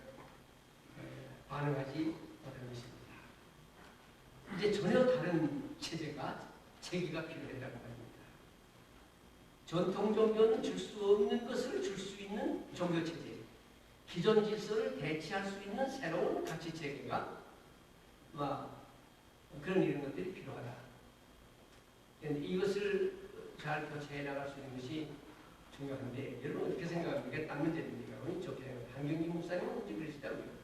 반응하지 못한 것입니다. 이제 전혀 다른 체계가 필요하다고 합니다. 전통 종교는 줄 수 없는 것을 줄 수 있는 종교 체제, 기존 질서를 대체할 수 있는 새로운 가치 체계가 그런 이런 것들이 필요하다. 이것을 잘 교체해 나갈 수 있는 것이 중요한데, 여러분 어떻게 생각합니까? 딴 문제입니까? 좋게 생각합니다. 한경진 목사님은 언제 그러시다고요?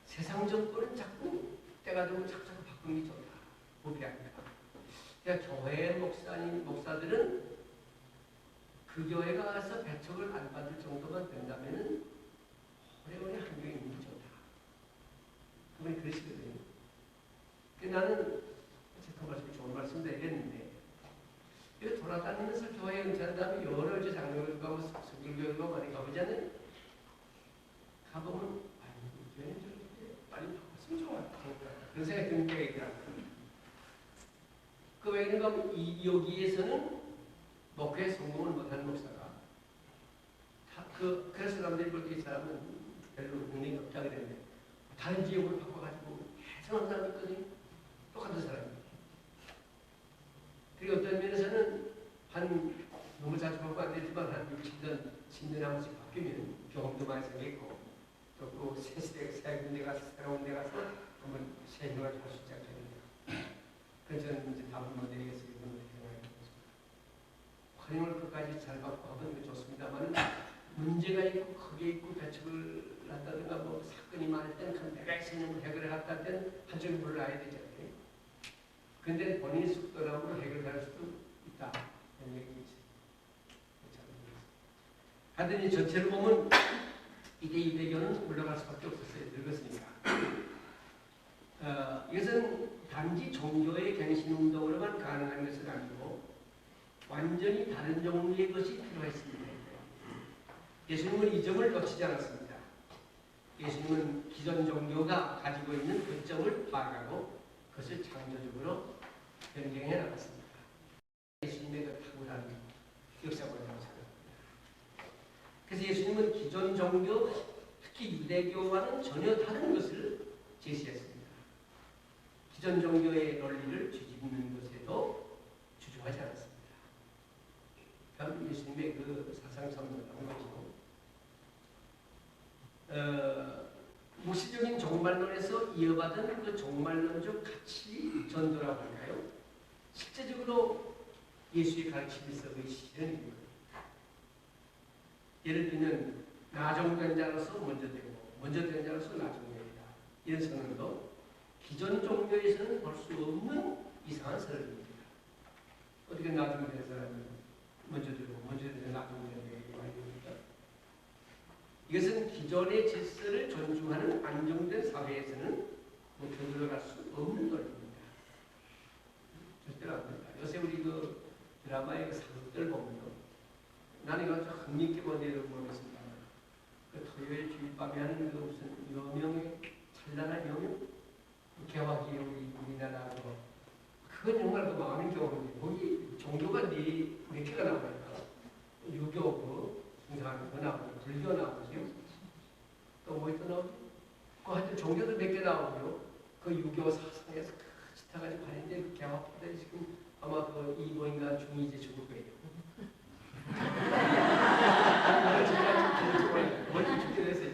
세상 정권은 자꾸 때가 되면 자꾸 바꾸는 게 좋다. 부패합니다. 그러니까 교회 목사들은 그 교회가 가서 배척을 안 받을 정도만 된다면은 오래오래 한경이 있는 게 좋다. 그분이 그러시거든요. 나는 그 말씀이 좋은 말씀 드리겠는데, 돌아다니면서 교회에 은퇴한 다음에 여러 이제 장로교하고 석석을 불교가 많이 가보잖아요. 가보면 아니 교회는 저렇게 빨리 바꿨으면 좋아. 그런 생각이 드는 때가 있더라고요. 그 왜냐면 여기에서는 목회에 성공을 못하는 목사가 그래서 사람들이 볼 때 이 사람은 별로 능력이 없다 그랬는데 다른 지역으로 바꿔가지고 해성한 사람이 있거든요. 똑같은 사람이에요. 그리고 어떤 면에서는 너무 자주 바꿔 안 되지만 한 6, 7년, 10년에 한 번씩 바뀌면 경험도 많이 생겼고 또 그 새 시대, 새 군대 가서 새로운 데 가서 한번 새 생활을 할 수 있지 않겠느냐. 그래서 저는 이제 답을 못 드리겠어요. 환영을 끝까지 잘 받고 하는 게 좋습니다만 문제가 있고 크게 있고 배척을 한다든가 뭐 사건이 많을 때는 그 내가 있으면 해결을 했다 때는 한쪽이 물러나야 되잖아요. 근데 본인이 속도람으로 해결할 수도 있다. 이런 얘기지. 하여튼 이 전체를 보면 이대 유대교는 물러갈 수밖에 없었어요. 늙었으니까. 이것은 단지 종교의 갱신운동으로만 가능한 것은 아니고 완전히 다른 종류의 것이 필요했습니다. 예수님은 이 점을 놓치지 않았습니다. 예수님은 기존 종교가 가지고 있는 그 점을 파악하고 그것을 창조적으로 변경해 나갔습니다. 예수님의 그 탁월한 역사관이라고 생각합니다. 그래서 예수님은 기존 종교, 특히 유대교와는 전혀 다른 것을 제시했습니다. 기존 종교의 논리를 뒤집는 것에도 주저하지 않았습니다. 그럼 예수님의 그 사상 선언한 것이고 무시적인 종말론에서 이어받은 그 종말론적 가치 전도라고 할까요? 실제적으로 예수의 가르침에서의 실현입니다. 예를 들면 나종된 자로서 먼저 되고 먼저 된 자로서 나종되리라. 이런 선언도 기존 종교에서는 볼 수 없는 이상한 선언입니다. 어떻게 나종된 사람은 먼저 되고 먼저 되는 나종된 게 말입니까? 이것은 기존의 질서를 존중하는 안정된 사회에서는 들어갈 수 없는 논리입니다. 절대로 안 됩니다. 요새 우리 그 드라마의 그 사극들 보면요. 나는 이거 좀 흥미있게 본 예를 모르겠습니다. 그 토요일 주일밤에 하는 그 무슨 여명의 찬란한 여명? 그 개화기 우리나라 그건 정말 그 많은 경우인데 거기 종교가 네 개가 나와요. 유교 그 성사하는 거 나오고 불교 나오고요. 또 뭐 있더 나오죠? 그 하여튼 종교도 몇 개 나오고요. 그 유교 사상에서 같이 타가지고 하는데 그 개화보다 지금 아마 그 이모인가 중이 이제 죽을 거예요. 멀리 죽게 됐어요.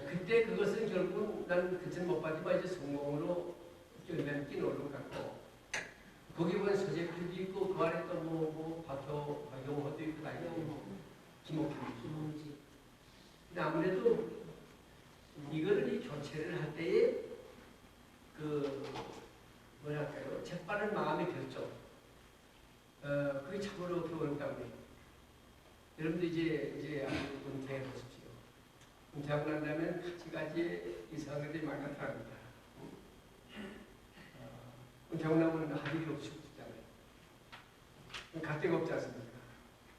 그때 그것은 결국 나는 그전 못 봤지만 이제 성공으로 열매는 끼는 것 같고 거기 보면 서재필도 있고 그 안에 또 뭐 박용호도 있고 다 있고 김옥희 근데 아무래도 이거를 이 교체를 할 때에 그 뭐랄까요 재빠른 마음의 결정 그게 참으로 어렵다고 해요. 여러분도 이제 은퇴해 보십시오. 은퇴하고 난 다음에 가지가지 이상한 것들이 많이 나타납니다. 은퇴하고 나면 할 일이 없이 죽잖아요. 갈 데가 없지 않습니까?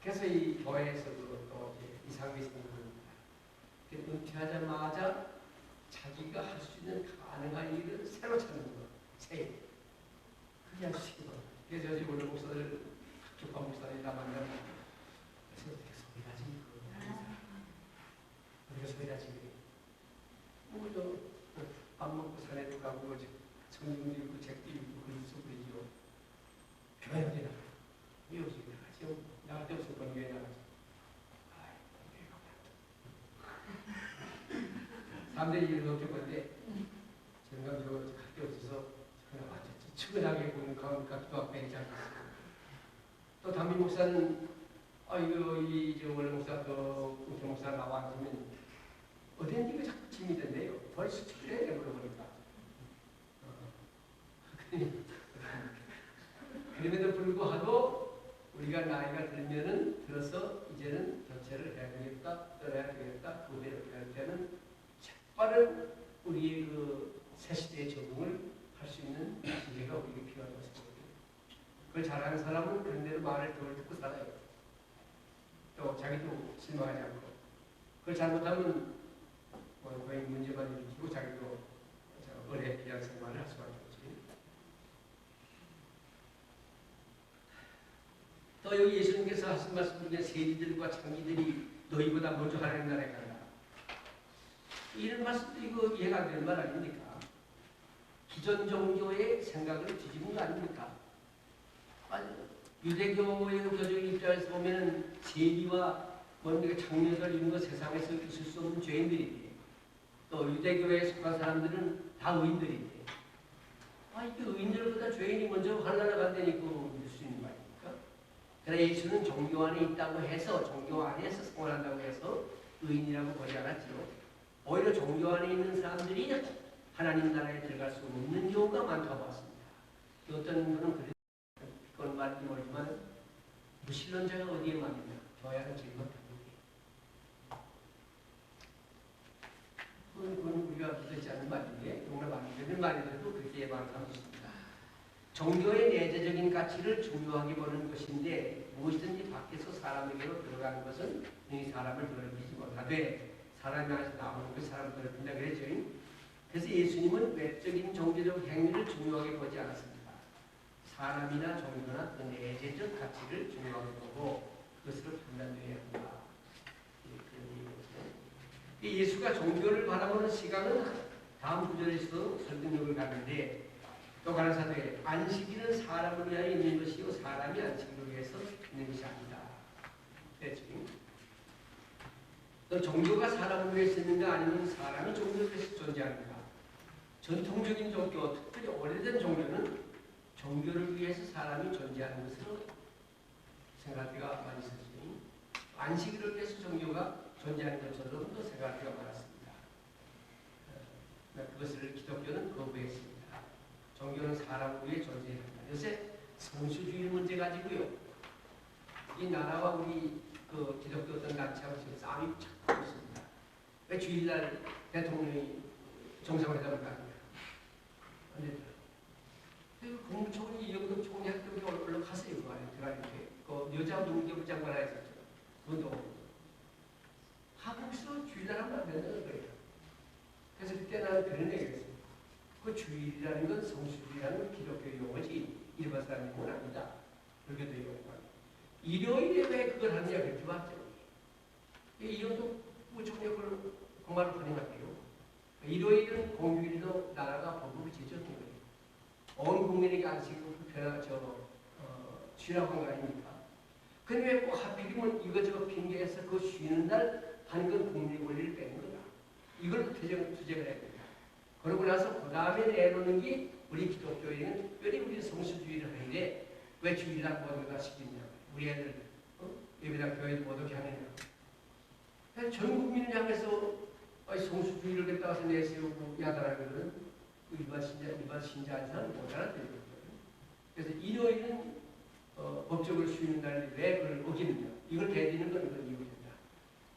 그래서 이 교회에서도 또 이상한 게 생깁니다. 은퇴하자마자 자기가 할 수 있는 가능한 일을 새로 찾는 거, 새 그게 아주 시기다. 그래서 저희 원래 목사들 학교반 목사들이 다 만나면 그래서 어떻게 소리가 지금 우리가 소리가 지금 밥 먹고 산에도 가고 성경도 읽고 책도 읽고 글도 그러지요. 교회 어디 나가? 왜 없이 나가지요? 나갈 데 없을 건 왜 나가지? 사람들이 이걸 걱정하는데 제가 저 학교 없어서 그냥 완전 측은하게 보는 가운데 또 앞에 있지 않겠어요. 또 담임 목사는 이거 원래 목사 또 우태 목사 나와 앉으면 어딘지가 자꾸 짐이 된대요. 벌써 축제해 내버려버린다. 그럼에도 불구하고 우리가 나이가 들어서 이제는 교체를 해야 되겠다, 떠나야 되겠다, 그 후에 어떻게 할 때는 재빠른 우리의 그 새 시대에 적응을 할 수 있는 지혜가 우리에게 필요하다고 생각해요. 그걸 잘하는 사람은 그런 대로 말을 덜 듣고 살아요. 또 자기도 실망하지 않고 그걸 잘못하면 뭐 거의 문제만 일으키고 자기도 은혜 귀한 생활을 할 수밖에 없지. 또 여기 예수님께서 하신 말씀 중에 세리들과 창기들이 너희보다 먼저 하나님 나라에 간다. 이런 말씀도 이거 이해가 안 되는 말 아닙니까? 기존 종교의 생각을 뒤집은 거 아닙니까? 유대교의 교적인 입장에서 보면 세리와 뭔가 장녀들 이런 거 세상에서 있을 수 없는 죄인들인데 또 유대교에 속한 사람들은 다 의인들인데 이게 의인들보다 죄인이 먼저 하늘나라 간다니 그거 믿을 수 있는 말입니까? 그러나 예수는 종교 안에 있다고 해서 종교 안에서 생활한다고 해서 의인이라고 보지 않았지요. 오히려 종교 안에 있는 사람들이 하나님 나라에 들어갈 수 없는 경우가 많다고 봤습니다. 어떤 분은 그건 말이 모르지만 무신론자가 어디에 맞느냐? 교회는 즐겁다. 그건 우리가 믿지 않는 말인데 용납 안 되는 말이라도 그렇게 말하고 있습니다. 종교의 내재적인 가치를 중요하게 보는 것인데 무엇이든지 밖에서 사람에게로 들어가는 것은 이 사람을 더럽히지 못하되 사람이 안에서 나오는 것이 사람을 더럽힌다 그랬죠. 그래서 예수님은 외적인 종교적 행위를 중요하게 보지 않았습니다. 사람이나 종교나 그 내재적 가치를 중요하게 보고 그것으로 판단되어야 한다. 예수가 종교를 바라보는 시각은 다음 구절에서 설득력을 갖는데 또 가라사대 안식일은 사람을 위하여 있는 것이요 사람이 안식일을 위해서 있는 것이 아니다. 그랬죠. 또 종교가 사람을 위해서 있는가 아니면 사람이 종교를 위해서 존재하는가. 전통적인 종교, 특별히 오래된 종교는 종교를 위해서 사람이 존재하는 것으로 생각할 때가 많이 있었죠. 안식일을 위해서 종교가 존재하는 것처럼도 생각할 때가 많았습니다. 그것을 기독교는 거부했습니다. 종교는 사람을 위해 존재합니다. 요새 성수주의 문제 가지고요. 이 나라와 우리 그 기독교 어떤 단체하고 지금 싸움이 자꾸 있습니다. 왜 주일날 대통령이 정상회담을 가느냐? 안 되더라고요. 그 국무총리 이영동 총리한테 얼른 가세요. 그 안에 들어가는데 그 여자 문교부 장관 하였었죠. 그것도 한국에서 주일날 하면 안 된다는 거예요. 그래서 그때 나는 그런 얘기를 했어요. 그 주일이라는 건 성수주의라는 기독교 용어지 일반 사람 용어는 아니다. 불교도 용어가. 일요일에 왜 그걸 하느냐 그렇게 봤죠. 이영도 부총리가 그 말을 번역할게요. 일요일은 공휴일로 나라가 법으로 제정한 거예요. 온 국민에게 안식일을 쉬라고 한 거 아닙니까? 근데 왜 꼭 하필이면 이것저것 핑계해서 그 쉬는 날 하는 건 국민의 권리를 빼는 거다. 이걸 투쟁을 해야 됩니다. 그러고 나서 그 다음에 내놓는 게 우리 기독교에는 왜 우리 성수주의를 하는데 왜 주일날 모두가 시키냐. 우리 애들 예배당 교회도 못 오게 하느냐. 전 국민을 향해서 성수주의를 갖다 와서 내세우고 야단하는 것은 일반 신자 아닌 사람은 못 알아들거든요. 그래서 일요일은 법적으로 쉬는 날인데 왜 그걸 어기느냐. 이걸 대드리는 건 그런 이유입니다.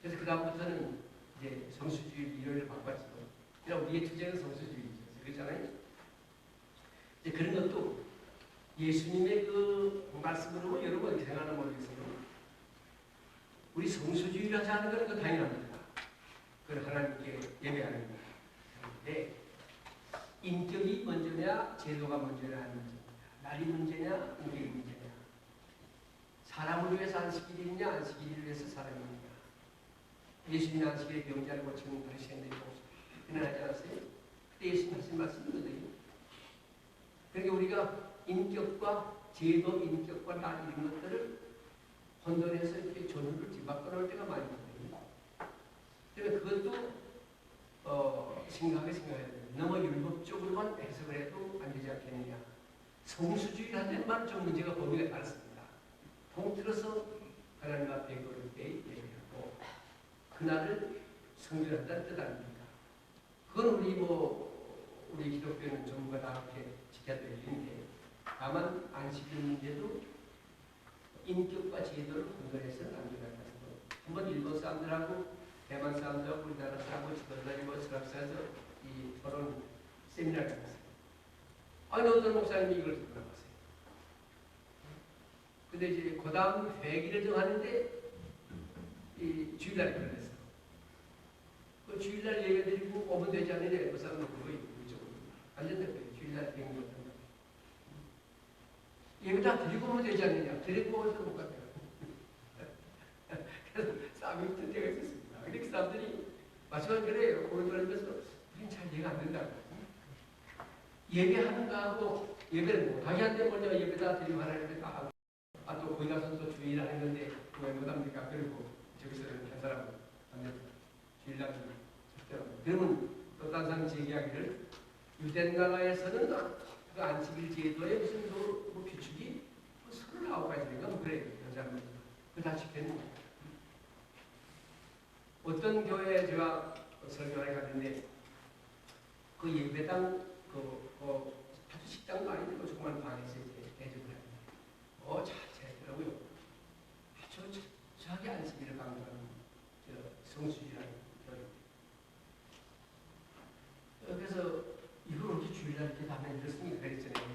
그래서 그 다음부터는 이제 성수주의 일요일을 바꿨죠. 그러니까 우리의 투쟁은 성수주의죠. 그렇잖아요. 이제 그런 것도 예수님의 그 말씀으로 여러분 어떻게 생각하나 모르겠어요. 우리 성수주의를 하지 않는 건 당연합니다. 그건 하나님께 예배하는 겁니다. 그런데 인격이 먼저냐 제도가 먼저냐 하는 문제입니다. 날이 문제냐 인격이 문제냐. 사람을 위해서 안식일이냐 안식일을 위해서 사람이냐. 예수님이 안식일에 병자를 고치는 바리새인들이 일어나지 않았어요? 그때 예수님 하신 말씀이거든요. 그러니까 우리가 인격과 제도, 인격과 날 이런 것들을 혼돈해서 이렇게 전후를 뒤바꿔 놓을 때가 많이 있거든요. 그러니까 그것도 심각하게 생각해야 돼요. 너무 율법적으로만 해석을 해도 안 되지 않겠느냐. 성수주의라는 말은 좀 문제가 범위가 다릅니다. 통틀어서 하나님 앞에 걸을 때 얘기하고 그날을 성전한다는 뜻 아닙니까? 그건 우리 기독교는 전부가 다 이렇게 지켜야 될 일인데 다만 안식일 문제도 인격과 제도를 혼돈해서는 안 된다는 거. 한번 일본 사람들하고 대만 사람들하고 우리나라 사람하고 지도자리고 서랍사에서 이 토론 세미나를 했어요. 아니 어떤 목사님이 이걸 듣고 나갔어요. 근데 이제 그 다음 회기를 정하는데 이 주일날에 걸렸어. 그 주일날 예배 드리고 오면 되지 않느냐? 그 사람도 그거예요. 이쪽으로. 완전 그 주일날 된 거다. 예배 다 드리고 오면 되지 않느냐? 드리고 오면서 못 갔대요. 그래서 싸움이 붙은 때가 있었습니다. 근데 그 사람들이 마지막에 그래요. 고개 돌리면서 우린 잘 이해가 안 된다고. 예배하는가 하고 예배를 못하게 한데 뭐냐 예배다 드리고 하나님께 다 하고 또 거기 가서 또 주일하는 건데 왜 못합니까? 그리고 저기서는 한 사람은 안 됩니다. 주일날 그러면 또 다른 사람 제기하기를 유대 나라에서는 그 안식일 제도에 무슨 뭐 규칙이 29가지인가 뭐 그래요. 여자는 그거 다 지켰는 거예요. 어떤 교회에 제가 설교를 갔는데 그 예배당 아주 식당도 아닌데 조그만 방에서 이제 대접을 하는데 자세하더라고요. 아주 자기 안식일을 강조하는 성수지라는 교회. 그래서 이걸 어떻게 주일날 이렇게 하면 그렇습니까? 그랬잖아요.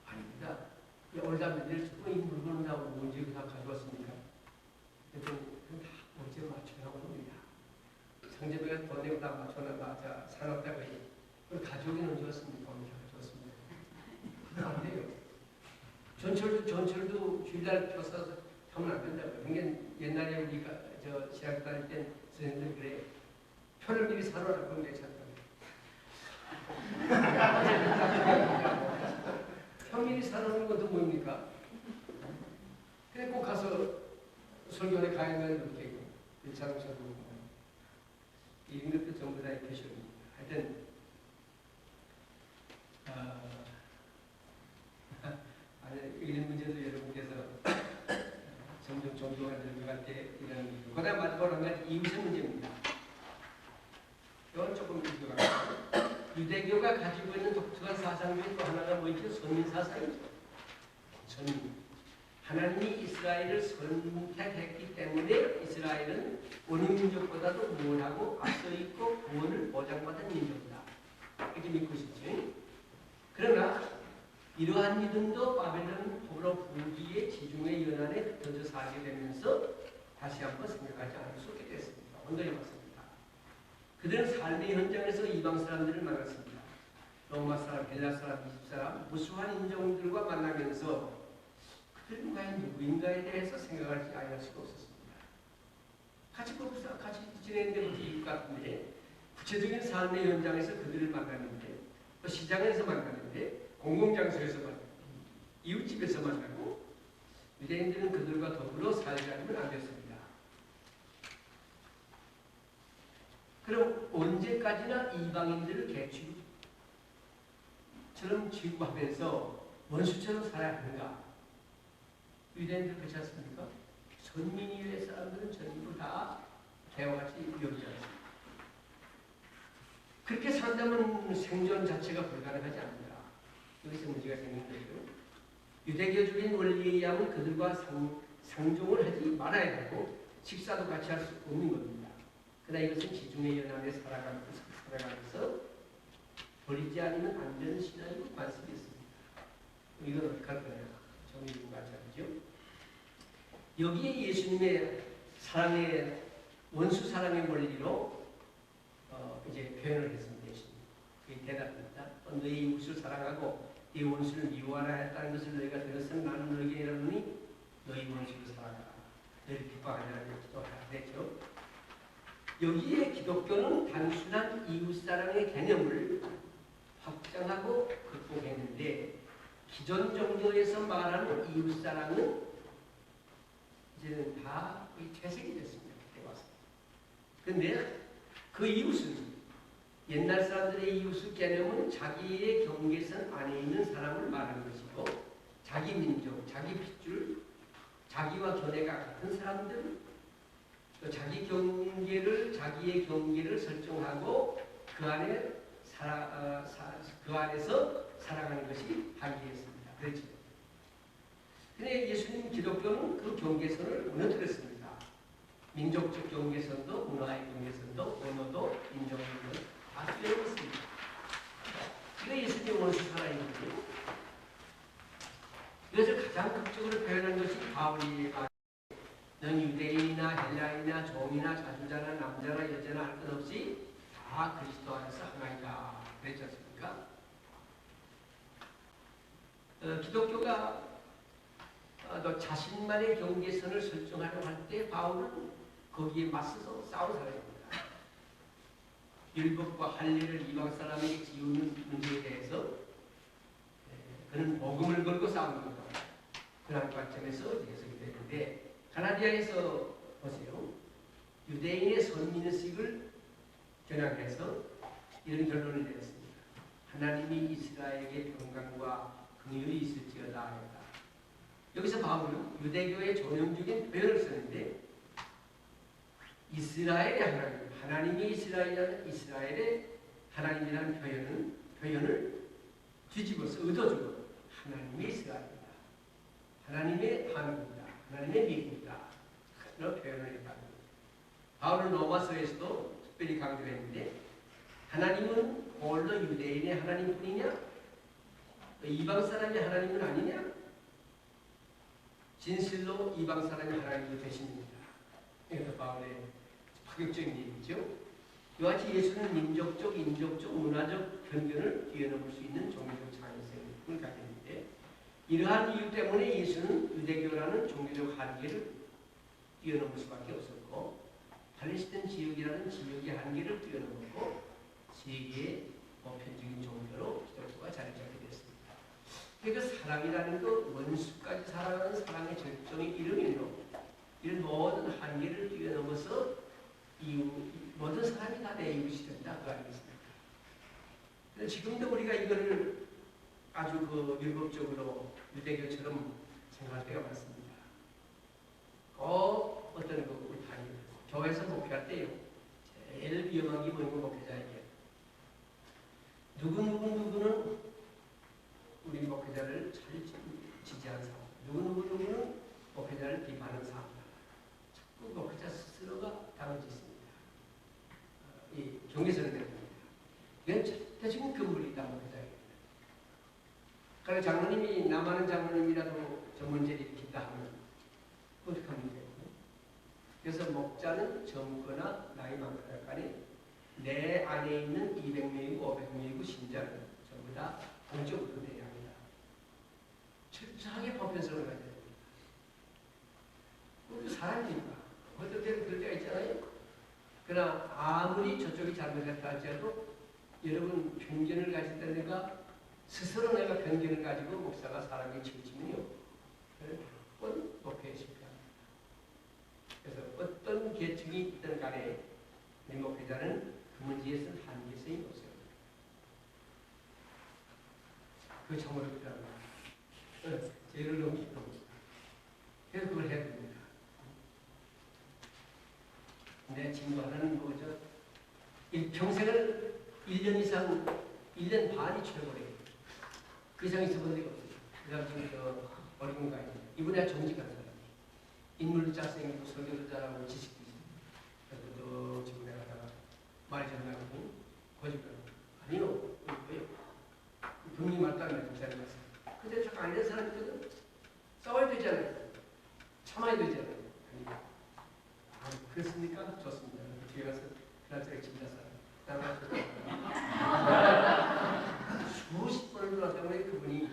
아닙니다. 올다 며칠 이 물건을 다 언제 다 가져왔습니까? 그건 다 언제 맞춰나온 겁니다. 상제비가 돈 내고 다 맞춰놔 사놨다고 해요. 가족이 언제 왔습니까? 언제 가져왔습니까? 안 돼요. 전철도 주일날 펴서 하면 안 된다고요. 그러니까 옛날에 우리가 시작 다닐 땐 선생님들 그래요. 표를 미리 사놓으라 그러면 괜찮다고. 평일이 사놓는 것도 뭡니까? 그래 꼭 가서 설교에 가야만 이렇게 자동차도 이런 것도 전부 다 표시입니다. 하여튼 이런 문제도 여러분께서 점점 종교가 들어갈 때 이런 그보다 마지막으로 한 가지 이웃의 문제입니다. 이건 조금 비교가 유대교가 가지고 있는 독특한 사상 중에 또 하나가 뭐죠? 선민 사상이죠. 선민. 하나님이 이스라엘을 선택했기 때문에 이스라엘은 원유민족보다도 무엇하고 앞서 있고 구원을 보장받은 민족이다. 이렇게 믿고 싶죠. 그러나 이러한 믿음도 바벨론 포로 부기의 지중해 연안에 흩어져 살게 되면서 다시 한번 생각하지 않을 수 없게 됐습니다. 온전히 맞습니다. 그들은 삶의 현장에서 이방 사람들을 만났습니다. 로마 사람, 헬라 사람, 이집 사람, 무수한 인종들과 만나면서 그들은 과연 누구인가에 대해서 생각하지 않을 수가 없었습니다. 같이 지내는데 어떻게 이웃 같은데 구체적인 삶의 현장에서 그들을 만났는데 또 시장에서 만났는데 공공장소에서 만나고 이웃집에서 만나고 유대인들은 그들과 더불어 살지 않으면 안 됐습니다. 그럼 언제까지나 이방인들을 개취처럼 취급하면서 원수처럼 살아야 하는가? 유대인들 그렇지 않습니까? 선민이의 사람들은 전부 다 개와 같이 여기지 않습니다. 그렇게 산다면 생존 자체가 불가능하지 않는다. 여기서 문제가 생긴 거예요. 유대교적인 원리에 의하면 그들과 상종을 하지 말아야 하고 식사도 같이 할 수 없는 겁니다. 그러나 이것은 지중해 연안에 살아가면서 버리지 않으면 안 되는 신앙이고 말씀이었습니다. 이건 어떻게 할 거냐? 정의를 마찬가지죠. 여기에 예수님의 사랑의 원수 사랑의 원리로 이제 표현을 했습니다. 예수님. 그게 대답입니다. 너희 이웃을 사랑하고 네 원수를 미워하라 했다는 것을 너희가 들었으면 나는 너희에게 이르노니 너희 원수를 사랑하라. 너희를 기뻐하지 않으면 기도하라. 됐죠? 여기에 기독교는 단순한 이웃사랑의 개념을 확장하고 극복했는데 기존 종교에서 말하는 이웃사랑은 이제는 다 거의 퇴색이 됐습니다. 그때 와서. 그런데 그 이웃은 옛날 사람들의 이웃의 개념은 자기의 경계선 안에 있는 사람을 말하는 것이고 자기 민족, 자기 핏줄, 자기와 견해가 같은 사람들 또 자기의 경계를 설정하고 그 안에서 살아가는 것이 한계였습니다. 그렇죠. 근데 예수님 기독교는 그 경계선을 무너뜨렸습니다. 민족적 경계선도, 문화의 경계선도, 언어도, 인종도 다 떼어버렸습니다. 이게 예수님의 원수 사랑이거든요. 그래서 가장 극적으로 표현한 것이 바울이 넌 유대인이나 그리스도 안에서 하나이다 그랬지 않습니까? 기독교가 또 자신만의 경계선을 설정하려고 할 때 바울은 거기에 맞서서 싸운 사람입니다. 율법과 할례를 이방 사람에게 지우는 문제에 대해서 그는 복음을 걸고 싸운 겁니다. 그런 관점에서 해석이 되는데 갈라디아에서 보세요. 유대인의 선민의식을 겨냥해서 이런 결론을 내렸습니다. 하나님이 이스라엘에게 평강과 긍휼이 있을지어다 하였다. 여기서 바울은 유대교의 전형적인 표현을 쓰는데 이스라엘의 하나님, 하나님이 이스라엘의 하나님이라는 표현을 뒤집어서 얻어주고 하나님의 이스라엘이다. 하나님의 한국이다. 하나님의 미국이다. 그런 표현을 했다. 바울은 로마서에서도 특별히 강조했는데 하나님은 홀로 유대인의 하나님뿐이냐? 이방 사람의 하나님은 아니냐? 진실로 이방 사람의 하나님이 되십니다. 이것도 바울의 파격적인 얘기죠. 이와 같이 예수는 민족적, 인종적, 문화적 편견을 뛰어넘을 수 있는 종교적 창의성을 가졌는데 이러한 이유 때문에 예수는 유대교라는 종교적 한계를 뛰어넘을 수밖에 없었고 팔레스타인 지역이라는 지역의 한계를 뛰어넘고 세계의 보편적인 종교로 기독교가 자리 잡게 됐습니다. 그러니까 사랑이라는 것, 원수까지 사랑하는 사랑의 절정의 이름이요. 이런 모든 한계를 뛰어넘어서 모든 사람이 다 내 이웃이 된다. 그 아니겠습니까? 지금도 우리가 이거를 아주 율법적으로 유대교처럼 생각할 때가 많습니다. 어떤 우리 교회에서 목회할 때요. 제일 위험한 게 뭐냐면 목회자에게 누구는 우리 목회자를 잘 지지하는 사람, 누구는 목회자를 비판하는 사람, 자꾸 목회자 스스로가 당을 짓습니다. 이 경계선을 내립니다. 이건 절대적인 근본이다 목회자에게. 그러니까 장로님이 남아는 장로님이라도 저 문제를 일으킨다 하면 어떻게 하면 돼요? 그래서 목자는 젊거나 나이 많거나 간에 내 안에 있는 200명이고 500명이고 신자는 전부 다 공적으로 내야 합니다. 철저하게 보편성을 가져야 됩니다. 우리도 사람이니까 어떨 때는 그럴 때가 있잖아요. 그러나 아무리 저쪽이 잘못했다 할지라도 여러분 편견을 가진다 내가 스스로 내가 편견을 가지고 목사가 사람에게 치우치면요 무조건 목회에 실패합니다. 그래서 어떤 계층이 있든 간에 우리 목회자는 그 문제에서는 한계성이 없어요. 그거 참 어렵더라고요. 죄를 넘기고 그래서 그걸 해야 됩니다. 내 친구는 뭐죠? 일평생을 1년 이상, 1년 반이 최고래요. 그 이상 있어본 적이 없어요. 그 사람 지금 어려운 거 아니에요. 이분이 정직한 사람. 인물도 잘생기고 설교도 잘하고 지식도 있습니다. 그래서 또 지금 내가 말이 전화하고 거짓말 아니요. 왜요? 분명히 말따르면 목사님 말씀. 근데 자꾸 안 되는 사람들은 싸워야 되잖아요. 참아야 되잖아요. 그렇습니까? 좋습니다. 뒤에 가서 그날짜리 진짜 사람. 수십 번을 누나 때문에 그분이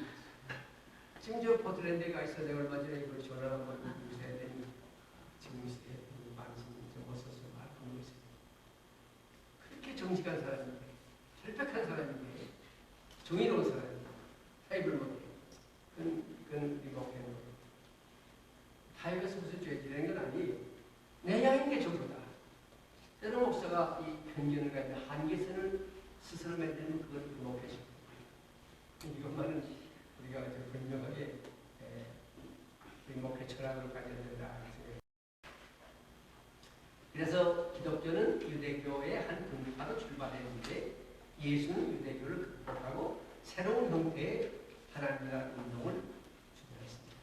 지금 저 포틀랜드에 가 있어 내가 얼마 전에 이걸 전화 한번 주셔야 되니 지금 이 시대에 만신 좀 어서서 말하고 있어요. 그렇게 정직한 사람인데 절벽한 사람인데 정의로운 사람인데 타입을 못해요. 그건 우리 목회는 타입에서 무슨 죄지라는 건 아니에요. 내 양인 게 전부다. 때로 목사가 이 편견을 가지고 한계선을 스스로 만드는 그걸 목회십니다. 이것만은 우리가 분명하게 우리 목회 철학으로 가져야 된다. 그래서 기독교는 유대교의 한 분파로 출발했는데 예수는 유대교를 극복하고 새로운 형태의 하나님이라는 운동을 주도했습니다.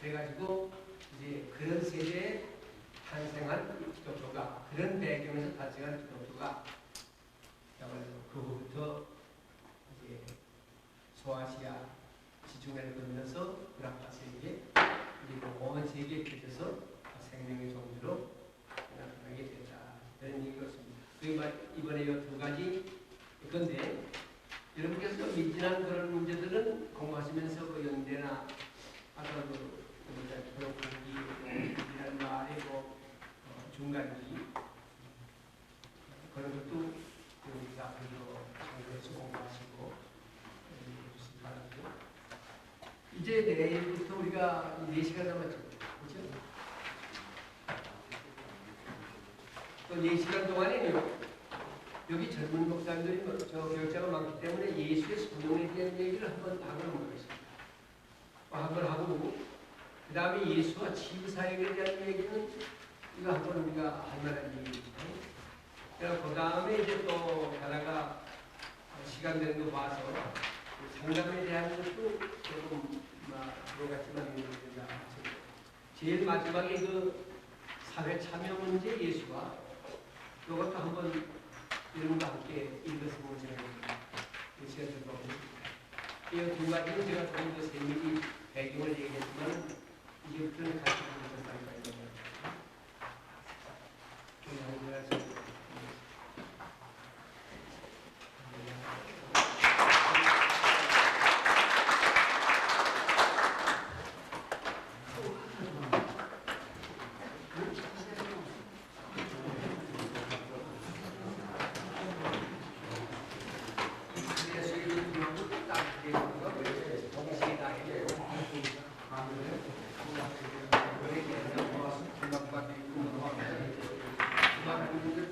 그래가지고 이제 그런 세대에 탄생한 기독교가 그런 배경에서 탄생한 기독교가 그 후부터 이제 소아시아 지중해를 건너서 브라파 세계 그리고 온 세계에 펼쳐서 생명의 종교로 나타나게 됐다. 이런 얘기였습니다. 이번에 이 두 가지 그런데 여러분께서 미진한 그런 문제들은 공부하시면서 그 연대나 아까 기록하기라는 말의 중간기 그런 것도 우리가 앞으로 참고해서 공부하시고 해주시기 바랍니다. 이제 내일부터 우리가 4시간 남았죠. 그렇죠? 또 4시간 동안에는 여기 젊은 목사님들이 교육자가 많기 때문에 예수의 소명에 대한 얘기를 한번 하겠습니다. 한번 하고 그 다음에 예수와 치유사역에 대한 얘기는 이거 한번 우리가 할 만한 얘기죠. 그 다음에 이제 또 하나가 시간 되는 거 봐서 상담에 대한 것도 조금 들어갔지만 제일 마지막에 그 사회 참여 문제 예수와 이것도 한번 여러분과 함께 읽었으면 생각합니다. 이 시간 들어보겠습니다. 이 두 가지는 제가 조금 더 세밀히 배경을 얘기했지만 이제부터는 같이 보면서 살까요?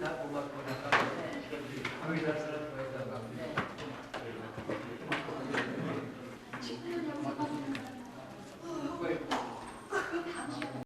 다 고맙고 나가